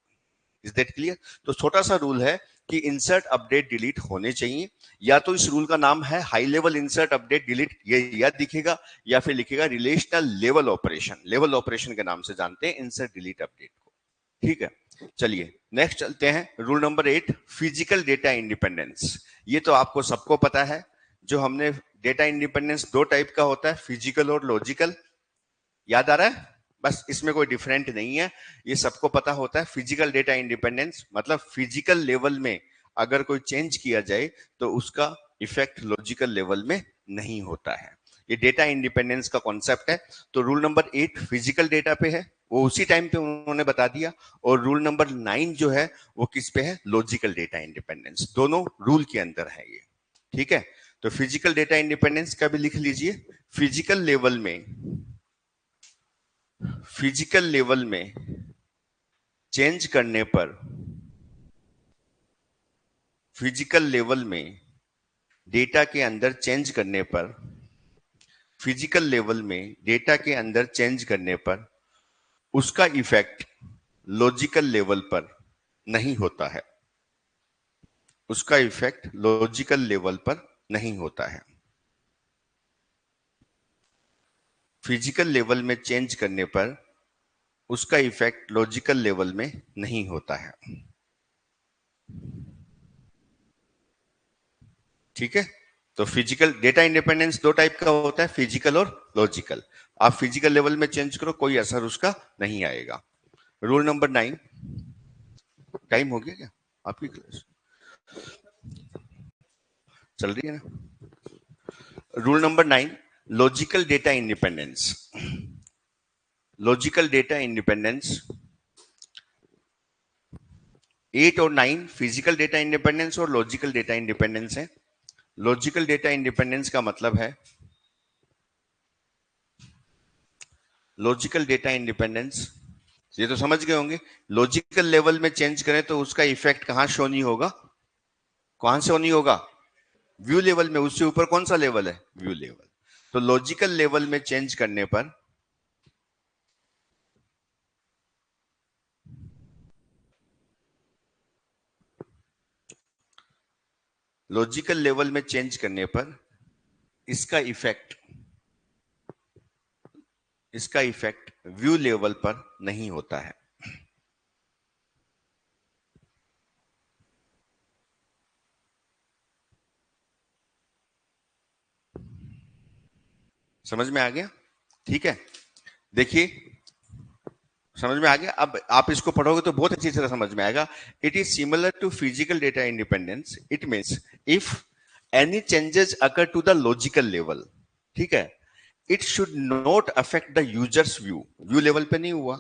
Is that clear? तो छोटा सा रूल है कि इंसर्ट, अपडेट, डिलीट होने चाहिए। या तो इस रूल का नाम है high level insert, update, delete, ये याद दिखेगा, या फिर लिखेगा relational level operation. Level operation के नाम से जानते हैं इंसर्ट, डिलीट, अपडेट को। ठीक है, चलिए नेक्स्ट चलते हैं। Rule number 8, physical data independence. ये तो आपको सबको पता है, जो हमने डेटा इंडिपेंडेंस 2 टाइप का होता है, फिजिकल और लॉजिकल। याद आ रहा है? बस इसमें कोई डिफरेंट नहीं है, ये सबको पता होता है। फिजिकल डेटा इंडिपेंडेंस मतलब फिजिकल लेवल में अगर कोई चेंज किया जाए तो उसका इफेक्ट लॉजिकल लेवल में नहीं होता है। ये डेटा इंडिपेंडेंस का कॉन्सेप्ट है। तो रूल नंबर 8 फिजिकल डेटा पे है, वो उसी टाइम पे उन्होंने बता दिया। और रूल नंबर 9 जो है वो किस पे है? Logical data independence. दोनों रूल के अंदर है ये। ठीक है, तो फिजिकल डेटा इंडिपेंडेंस का भी लिख लीजिए। फिजिकल लेवल में फिजिकल लेवल में चेंज करने पर फिजिकल लेवल में डेटा के अंदर चेंज करने पर फिजिकल लेवल में डेटा के अंदर चेंज करने पर उसका इफेक्ट लॉजिकल लेवल पर नहीं होता है। उसका इफेक्ट लॉजिकल लेवल पर नहीं होता है। फिजिकल लेवल में चेंज करने पर उसका इफेक्ट लॉजिकल लेवल में नहीं होता है। ठीक है, तो फिजिकल डेटा इंडिपेंडेंस 2 टाइप का होता है, फिजिकल और लॉजिकल। आप फिजिकल लेवल में चेंज करो, कोई असर उसका नहीं आएगा। रूल नंबर 9, टाइम हो गया क्या आपकी क्लास चल रही है ना? Rule number 9, logical data independence. Logical data independence 8 और 9 फिजिकल डेटा इंडिपेंडेंस और लॉजिकल डेटा इंडिपेंडेंस है। लॉजिकल डेटा इंडिपेंडेंस का मतलब है, लॉजिकल डेटा इंडिपेंडेंस, ये तो समझ गए होंगे। लॉजिकल लेवल में चेंज करें तो उसका इफेक्ट कहां शो नहीं होगा? कहां से नहीं होगा? व्यू लेवल में। उससे ऊपर कौन सा लेवल है? View level. तो लॉजिकल लेवल में चेंज करने पर लॉजिकल लेवल में चेंज करने पर इसका इफेक्ट व्यू लेवल पर नहीं होता है। समझ में आ गया? ठीक है, देखिए, समझ में आ गया? अब आप इसको पढ़ोगे तो बहुत अच्छी तरह समझ में आएगा। It is similar to physical data independence. It means if any changes occur to the logical level, ठीक है, it should not affect the users view level पे नहीं हुआ।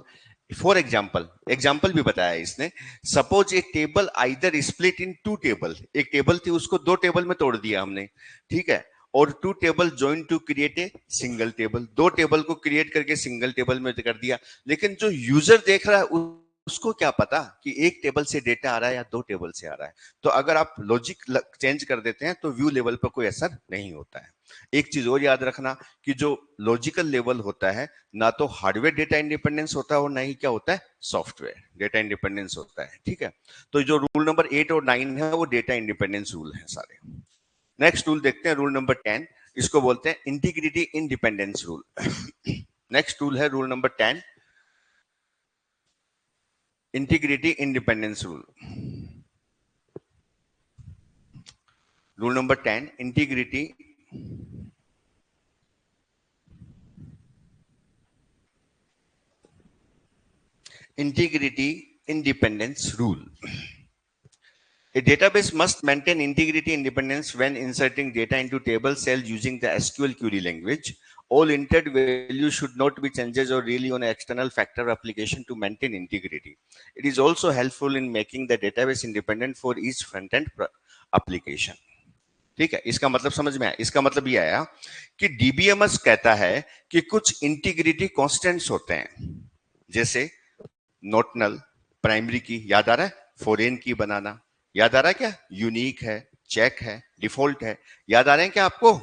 फॉर एग्जाम्पल भी बताया इसने। Suppose a table either split in 2 table, एक table थी उसको 2 टेबल में तोड़ दिया हमने, ठीक है, और 2 table join to create a single table, 2 table को क्रिएट करके सिंगल टेबल में कर दिया। लेकिन जो यूजर देख रहा है उसको क्या पता कि एक टेबल से डेटा आ रहा है या दो टेबल से आ रहा है। तो अगर आप लॉजिक चेंज कर देते हैं तो व्यू लेवल पर कोई असर नहीं होता है। एक चीज और याद रखना कि जो लॉजिकल लेवल होता है, ना तो हार्डवेयर डेटा इंडिपेंडेंस होता है और ना ही क्या होता है, सॉफ्टवेयर डेटा इंडिपेंडेंस होता है। ठीक है, तो जो रूल नंबर 8 और 9 है वो डेटा इंडिपेंडेंस रूल है सारे। नेक्स्ट रूल देखते हैं, रूल नंबर 10, इसको बोलते हैं integrity independence rule. Next rule है rule number 10, integrity independence rule. Rule number 10, integrity independence rule. A database must maintain integrity independence when inserting data into table cell using the SQL query language. All entered values should not be changes or really on an external factor application to maintain integrity. It is also helpful in making the database independent for each front-end application. ठीक है, इसका मतलब समझ में आया? इसका मतलब ये आया कि डीबीएमएस कहता है कि कुछ इंटीग्रिटी कांस्टेंट्स होते हैं, जैसे नोटनल, प्राइमरी की, याद आ रहा है, फॉरेन की बनाना, याद आ रहा है क्या, यूनिक है, चेक है, डिफॉल्ट है, याद आ रहे हैं क्या आपको?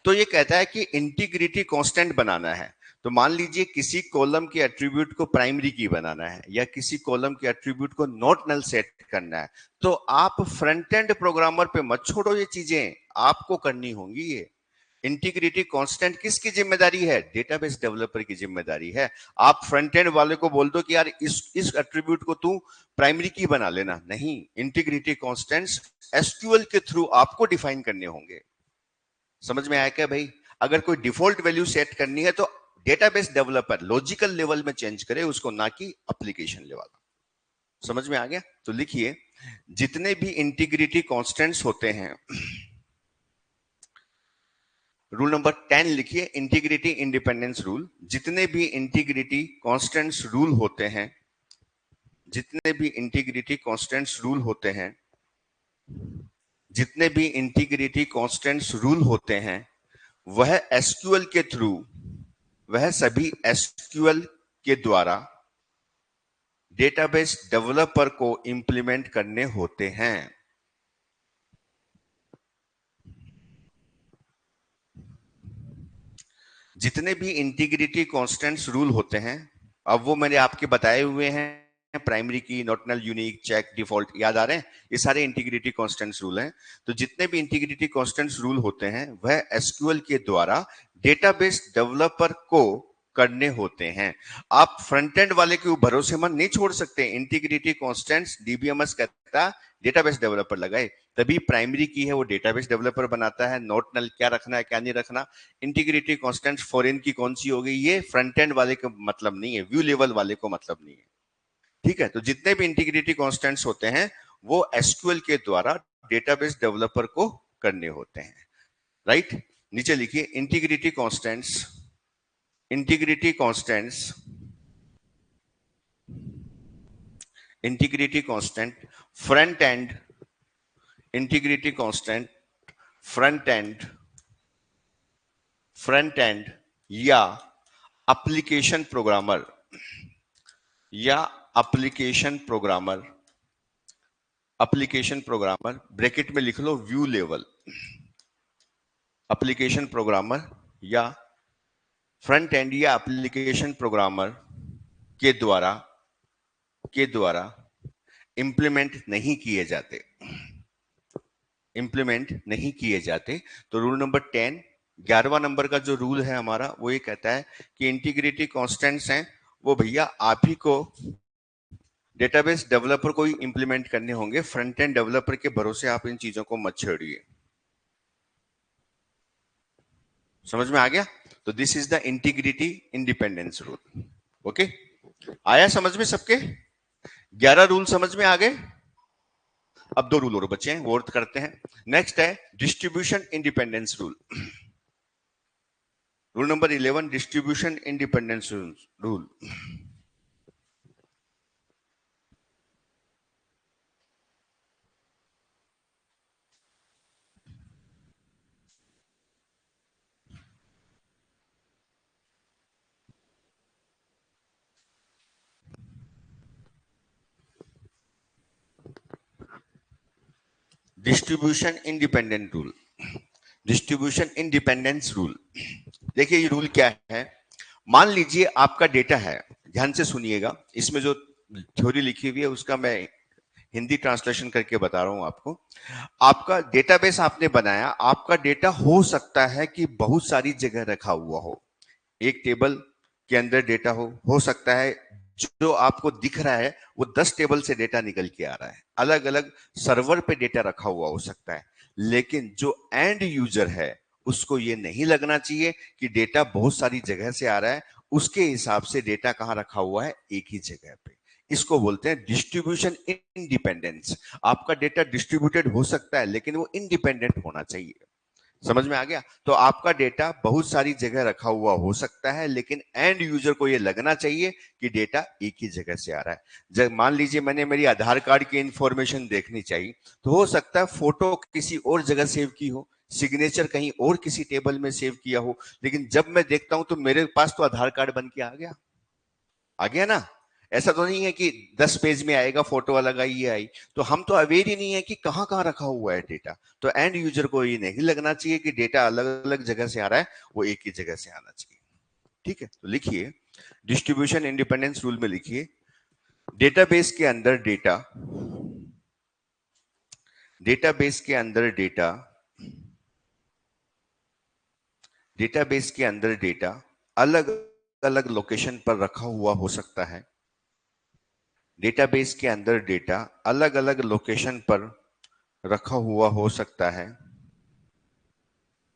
तो ये कहता है कि इंटीग्रिटी कांस्टेंट बनाना है। तो मान लीजिए किसी कॉलम के एट्रीब्यूट को प्राइमरी की बनाना है या किसी कॉलम के एट्रीब्यूट को नॉट नल सेट करना है, तो आप फ्रंट एंड प्रोग्रामर पे मत छोड़ो, ये चीजें आपको करनी होंगी। ये इंटीग्रिटी कांस्टेंट किसकी जिम्मेदारी है? डेटाबेस डेवलपर की जिम्मेदारी है। आप फ्रंट एंड वाले को बोल दो कि यार इस एट्रीब्यूट को तू प्राइमरी की बना लेना, नहीं, इंटीग्रिटी कांस्टेंट्स एसक्यूएल के थ्रू आपको डिफाइन करने होंगे। समझ में आया क्या भाई? अगर कोई डिफॉल्ट वैल्यू सेट करनी है तो डेटाबेस डेवलपर लॉजिकल लेवल में चेंज करे उसको, ना कि एप्लीकेशन लेवल। समझ में आ गया? तो लिखिए, जितने भी इंटीग्रिटी कांस्टेंट्स होते हैं, रूल नंबर 10 लिखिए, इंटीग्रिटी इंडिपेंडेंस रूल। जितने भी इंटीग्रिटी कांस्टेंट्स रूल होते हैं, जितने भी इंटीग्रिटी कांस्टेंट्स रूल होते हैं, जितने भी इंटीग्रिटी कांस्टेंट्स रूल होते हैं, वह एसक्यूएल के थ्रू, वह सभी एसक्यूएल के द्वारा डेटाबेस डेवलपर को इंप्लीमेंट करने होते हैं। जितने भी इंटीग्रिटी कांस्टेंट्स रूल होते हैं, अब वो मैंने आपके बताए हुए हैं, प्राइमरी की, नॉटनल, यूनिक, चेक, डिफॉल्ट, याद आ रहे हैं? ये सारे इंटीग्रिटी कांस्टेंट्स रूल हैं। तो जितने भी इंटीग्रिटी कांस्टेंट्स रूल होते हैं वह एसक्यूएल के द्वारा डेटाबेस डेवलपर को करने होते हैं। आप फ्रंट एंड वाले के भरोसेमंद नहीं छोड़ सकते। इंटीग्रिटी कांस्टेंट्स डीबीएमएस कहता डेटाबेस डेवलपर लगाए, तभी प्राइमरी की है वो डेटाबेस डेवलपर बनाता है। नोट नल क्या रखना है क्या नहीं रखना, इंटीग्रिटी कांस्टेंट फॉरेन की कौन सी होगी, ये फ्रंट एंड वाले को मतलब नहीं है, व्यू लेवल वाले को मतलब नहीं है। ठीक है, तो जितने भी इंटीग्रिटी कांस्टेंट्स होते हैं वो एसक्यूएल के द्वारा डेटाबेस डेवलपर को करने होते हैं। राइट, नीचे लिखिए, integrity constants, integrity constants, integrity constant front end, integrity constant front end, front end या एप्लीकेशन प्रोग्रामर, या application programmer, application programmer bracket में लिख लो व्यू लेवल, एप्लीकेशन प्रोग्रामर या फ्रंट एंड या एप्लीकेशन प्रोग्रामर के द्वारा, के द्वारा इंप्लीमेंट नहीं किए जाते, इंप्लीमेंट नहीं किए जाते। तो रूल नंबर 10, 11वां नंबर का जो रूल है हमारा, वो ये कहता है कि इंटीग्रिटी कांस्टेंट्स हैं वो भैया आप ही को, डेटाबेस डेवलपर को ही इंप्लीमेंट करने होंगे। फ्रंट एंड डेवलपर के भरोसे आप इन चीजों को मत छेड़िए। समझ में आ गया? तो this is the integrity independence rule. Okay, आया समझ में सबके? 11 रूल समझ में आ गए? अब 2 रूल और बचे हैं, वो करते हैं। नेक्स्ट है distribution independence rule. Rule number 11, distribution independence rule. Distribution independent rule, distribution independence rule. देखिए ये रूल क्या है। मान लीजिए आपका डेटा है, ध्यान से सुनिएगा, इसमें जो थ्योरी लिखी हुई है उसका मैं हिंदी ट्रांसलेशन करके बता रहा हूं आपको। आपका डेटाबेस आपने बनाया, आपका डेटा हो सकता है कि बहुत सारी जगह रखा हुआ हो, एक टेबल के अंदर डेटा हो सकता है जो आपको दिख रहा है वो 10 टेबल से डेटा निकल के आ रहा है, अलग अलग सर्वर पे डेटा रखा हुआ हो सकता है। लेकिन जो एंड यूजर है उसको ये नहीं लगना चाहिए कि डेटा बहुत सारी जगह से आ रहा है, उसके हिसाब से डेटा कहां रखा हुआ है, एक ही जगह पे। इसको बोलते हैं डिस्ट्रीब्यूशन इंडिपेंडेंस। आपका डेटा डिस्ट्रीब्यूटेड हो सकता है लेकिन वो इंडिपेंडेंट होना चाहिए। समझ में आ गया? तो आपका डेटा बहुत सारी जगह रखा हुआ हो सकता है लेकिन एंड यूजर को यह लगना चाहिए कि डेटा एक ही जगह से आ रहा है। जब मान लीजिए मैंने मेरी आधार कार्ड की इंफॉर्मेशन देखनी चाहिए, तो हो सकता है फोटो किसी और जगह सेव की हो, सिग्नेचर कहीं और किसी टेबल में सेव किया हो, लेकिन जब मैं देखता हूं तो मेरे पास तो आधार कार्ड बन के आ गया ना। ऐसा तो नहीं है कि 10 पेज में आएगा फोटो अलग आई ये आई, तो हम तो अवेयर ही नहीं है कि कहां कहां रखा हुआ है डेटा। तो एंड यूजर को ये नहीं लगना चाहिए कि डेटा अलग अलग जगह से आ रहा है, वो एक ही जगह से आना चाहिए। ठीक है, तो लिखिए डिस्ट्रीब्यूशन इंडिपेंडेंस रूल में लिखिए, डेटाबेस के अंदर डेटा, डेटाबेस के अंदर डेटा, डेटाबेस के अंदर डेटा अलग अलग लोकेशन पर रखा हुआ हो सकता है। डेटाबेस के अंदर डेटा अलग अलग लोकेशन पर रखा हुआ हो सकता है।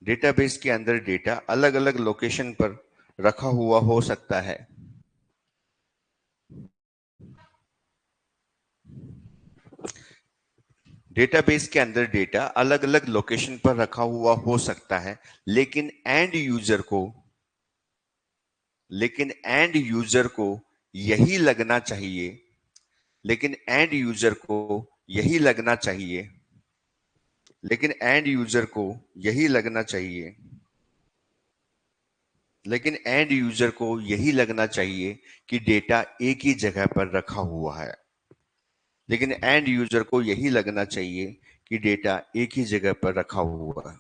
डेटाबेस के अंदर डेटा अलग अलग लोकेशन पर रखा हुआ हो सकता है। डेटाबेस के अंदर डेटा अलग अलग लोकेशन पर रखा हुआ हो सकता है, लेकिन एंड यूजर को, लेकिन एंड यूजर को यही लगना चाहिए, लेकिन एंड यूजर को यही लगना चाहिए, लेकिन एंड यूजर को यही लगना चाहिए, लेकिन एंड यूजर को यही लगना चाहिए कि डेटा एक ही जगह पर रखा हुआ है, लेकिन एंड यूजर को यही लगना चाहिए कि डेटा एक ही जगह पर रखा हुआ है।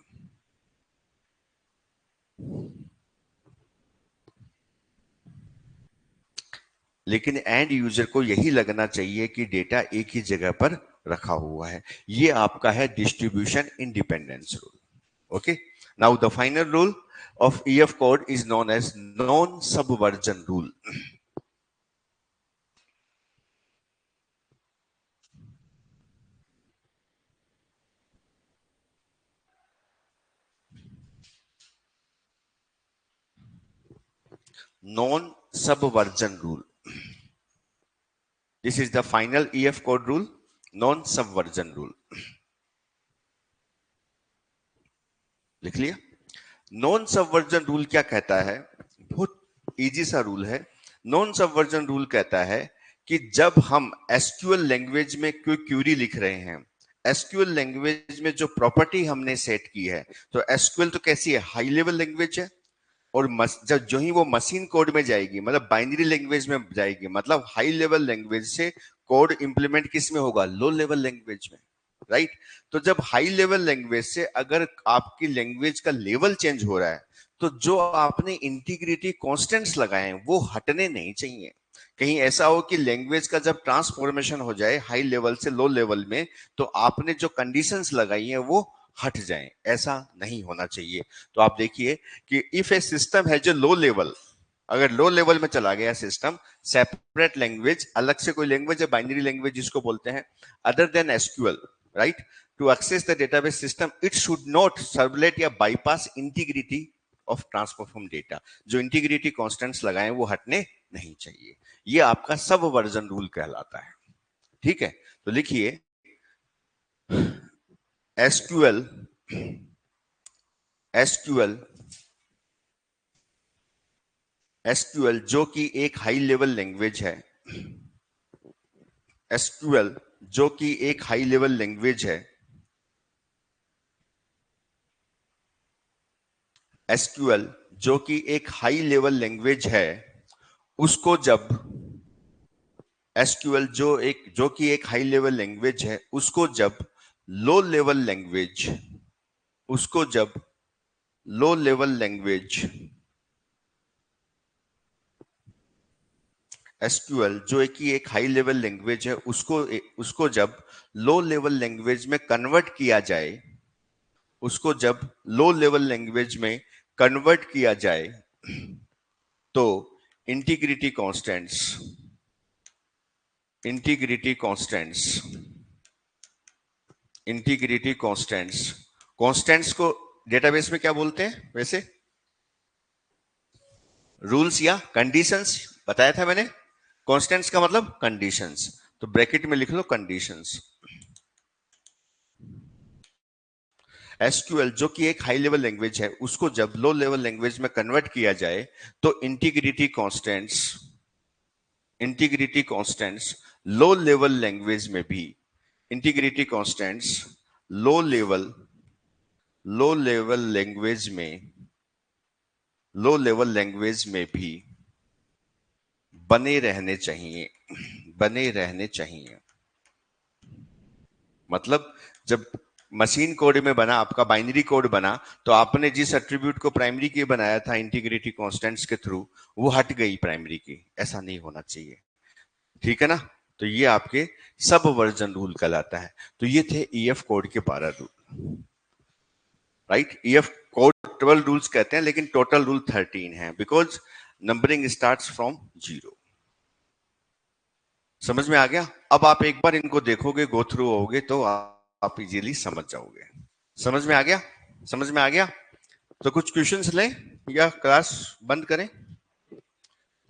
लेकिन एंड यूजर को यही लगना चाहिए कि डेटा एक ही जगह पर रखा हुआ है। ये आपका है distribution independence rule. Okay, now the final rule of EF code is known as non-subversion rule. Non-subversion rule. This is the final EF code rule, non-subversion rule. लिख लिया? नॉन सबवर्जन रूल क्या कहता है? बहुत इजी सा rule है। Non subversion rule कहता है कि जब हम एसक्यूएल लैंग्वेज में कोई क्यूरी लिख रहे हैं, एसक्यूएल लैंग्वेज में जो प्रॉपर्टी हमने सेट की है, तो एसक्यूएल तो कैसी है, हाई लेवल लैंग्वेज है, और जब जो ही वो मशीन कोड में जाएगी, मतलब बाइनरी लैंग्वेज में जाएगी, मतलब हाई लेवल लैंग्वेज से कोड इंप्लीमेंट किस में होगा, लो लेवल लैंग्वेज में, राइट। तो जब हाई लेवल लैंग्वेज से अगर आपकी लैंग्वेज का लेवल चेंज हो रहा है, तो जो आपने इंटीग्रिटी कॉन्स्टेंट्स लगाए हैं वो हटने नहीं चाहिए। कहीं ऐसा हो कि लैंग्वेज का जब ट्रांसफॉर्मेशन हो जाए हाई लेवल से लो लेवल में, तो आपने जो कंडीशंस लगाई हैं वो हट जाएं, ऐसा नहीं होना चाहिए। तो आप देखिए कि इफ ए सिस्टम है जो लो लेवल, अगर लो लेवल में चला गया सिस्टम, सेपरेट लैंग्वेज, अलग से कोई लैंग्वेज है, बाइनरी लैंग्वेज जिसको बोलते हैं, other than SQL, right, to access the database system it should not subvert या bypass integrity of transfer from data. जो इंटीग्रिटी कॉन्स्टेंट्स लगाए वो हटने नहीं चाहिए। ये आपका सब वर्जन रूल कहलाता है। ठीक है, तो लिखिए एसक्यूएल, एसक्यूएल, एसक्यूएल जो कि एक हाई लेवल लैंग्वेज है, एसक्यूएल जो कि एक हाई लेवल लैंग्वेज है, एसक्यूएल जो कि एक हाई लेवल लैंग्वेज है, उसको जब एसक्यूएल जो कि एक हाई लेवल लैंग्वेज है, उसको जब लो लेवल लैंग्वेज, उसको जब लो लेवल लैंग्वेज एसक्यूएल जो एक ही एक हाई लेवल लैंग्वेज है, उसको जब लो लेवल लैंग्वेज में कन्वर्ट किया जाए, उसको जब लो लेवल लैंग्वेज में कन्वर्ट किया जाए, तो integrity constants, integrity constants, integrity constants, constants को डेटाबेस में क्या बोलते हैं वैसे? रूल्स या कंडीशंस, बताया था मैंने। कांस्टेंट्स का मतलब कंडीशंस, तो ब्रैकेट में लिख लो कंडीशंस। एसक्यूएल जो कि एक हाई लेवल लैंग्वेज है, उसको जब लो लेवल लैंग्वेज में कन्वर्ट किया जाए, तो integrity constants, integrity constants low level language में भी, integrity constants low level, low level language में, लो लेवल लैंग्वेज में भी बने रहने चाहिए, बने रहने चाहिए। मतलब जब मशीन कोड में बना, आपका बाइनरी कोड बना, तो आपने जिस एट्रीब्यूट को प्राइमरी की बनाया था इंटीग्रिटी कांस्टेंट्स के थ्रू, वो हट गई प्राइमरी की। ऐसा नहीं होना चाहिए, ठीक है ना। तो ये आपके सब वर्जन रूल कहलाता है। तो ये थे ईएफ कोड के 12 rule, right. EF code 12 rules कहते हैं, लेकिन टोटल रूल 13 है, बिकॉज नंबरिंग स्टार्ट्स फ्रॉम 0। समझ में आ गया? अब आप एक बार इनको देखोगे, गो थ्रू होगे, तो आप इजीली समझ जाओगे। समझ में आ गया? समझ में आ गया? तो कुछ क्वेश्चंस लें या क्लास बंद करें?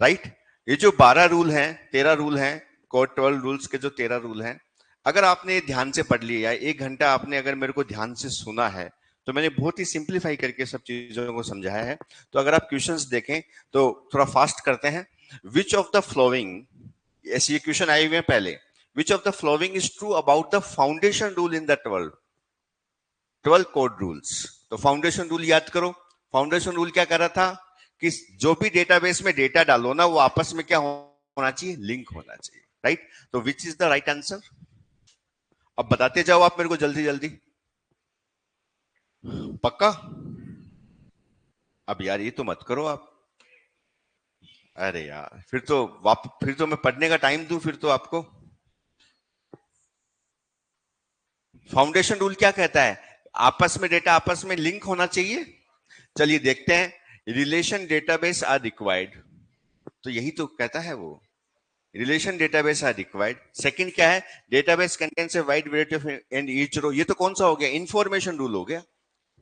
राइट। ये जो 12 रूल हैं, 13 रूल हैं, कोड 12 रूल्स के जो 13 रूल हैं, अगर आपने ध्यान से पढ़ लिया, 1 घंटा आपने अगर मेरे को ध्यान से सुना है, तो मैंने बहुत ही सिंप्लीफाई करके सब चीजों को समझाया है। तो अगर आप क्वेश्चंस देखें तो थोड़ा फास्ट करते हैं। विच ऑफ द फ्लोइंग, ऐसे ये क्वेश्चन आए हुए हैं पहले। Which of the following is true about the foundation rule in the 12 code rules? तो फाउंडेशन रूल याद करो। फाउंडेशन रूल क्या कर रहा था कि जो भी डेटाबेस में डेटा डालो ना, वो आपस में क्या होना चाहिए? लिंक होना चाहिए, राइट। तो which is the right answer? अब बताते जाओ आप मेरे को जल्दी जल्दी। पक्का? अब यार ये तो मत करो आप। अरे यार, फिर तो मैं पढ़ने का टाइम दूं फिर तो आपको। फाउंडेशन रूल क्या कहता है? आपस में डेटा आपस में लिंक होना चाहिए। चलिए देखते हैं। रिलेशन डेटाबेस आर रिक्वायर्ड, तो यही तो कहता है वो, relation database are required. Second क्या है? Database contains a wide variety of and each row. ये तो कौन सा हो गया? इंफॉर्मेशन रूल हो गया।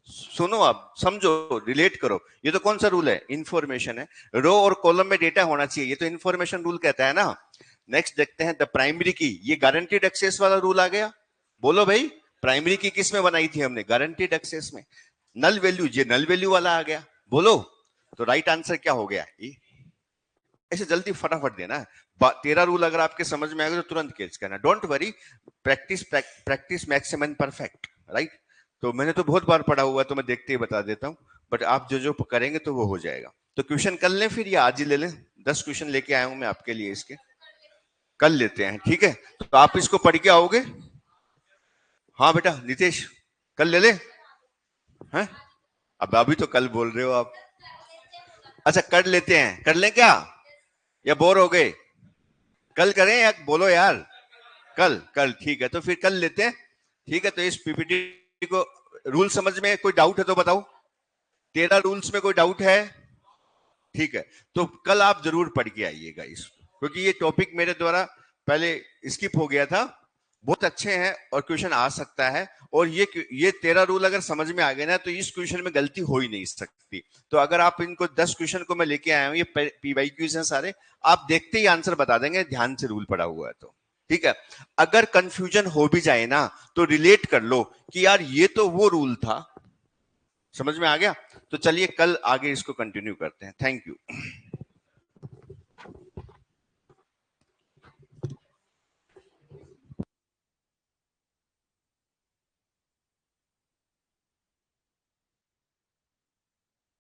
सुनो, आप समझो, रिलेट करो। ये तो कौन सा रूल है? इंफॉर्मेशन है। रो और कॉलम में डेटा होना चाहिए, ये तो इंफॉर्मेशन रूल कहता है ना। नेक्स्ट देखते हैं द प्राइमरी की, ये गारंटीड एक्सेस वाला रूल आ गया। बोलो भाई, प्राइमरी की किस में बनाई थी हमने? गारंटीड एक्सेस में। नल वैल्यू, ये नल वैल्यू वाला आ गया। बोलो, तो राइट आंसर क्या हो गया? ऐसे जल्दी फटाफट देना है। 13 रूल अगर आपके समझ में आएगा तो तुरंत कैच करना, don't worry. Practice practice maximum perfect, right. तो मैंने तो बहुत बार पढ़ा हुआ है, तो मैं देखते ही बता देता हूं, बट आप जो जो करेंगे तो वो हो जाएगा। तो क्वेश्चन कल लें फिर, या आज ही ले लें? 10 क्वेश्चन लेके आया हूं मैं आपके लिए, इसके कल लेते हैं, ठीक है। तो आप इसको पढ़ के आओगे? हाँ बेटा नितेश, कल ले ले हैं? अब अभी तो कल बोल रहे हो आप। अच्छा कर लेते हैं, कर लें क्या, या बोर हो गए? कल करें या बोलो यार? कल, कल ठीक है, तो फिर कल लेते हैं, ठीक है। तो इस पीपीटी को, रूल समझ में कोई डाउट है तो बताओ। 13 रूल्स में कोई डाउट है? ठीक है, तो कल आप जरूर पढ़ के आइएगा इसको, क्योंकि ये टॉपिक मेरे द्वारा पहले स्किप हो गया था। बहुत अच्छे हैं और क्वेश्चन आ सकता है। और ये 13 रूल अगर समझ में आ गए ना, तो इस क्वेश्चन में गलती हो ही नहीं सकती। तो अगर आप इनको 10 क्वेश्चन को मैं लेके आया हूं, ये पीवाईक्यूज हैं सारे, आप देखते ही आंसर बता देंगे, ध्यान से रूल पढ़ा हुआ है तो, ठीक है। अगर कंफ्यूजन हो भी जाए ना, तो रिलेट कर लो कि यार ये तो वो रूल था। समझ में आ गया? तो चलिए कल आगे इसको कंटिन्यू करते हैं। Thank you.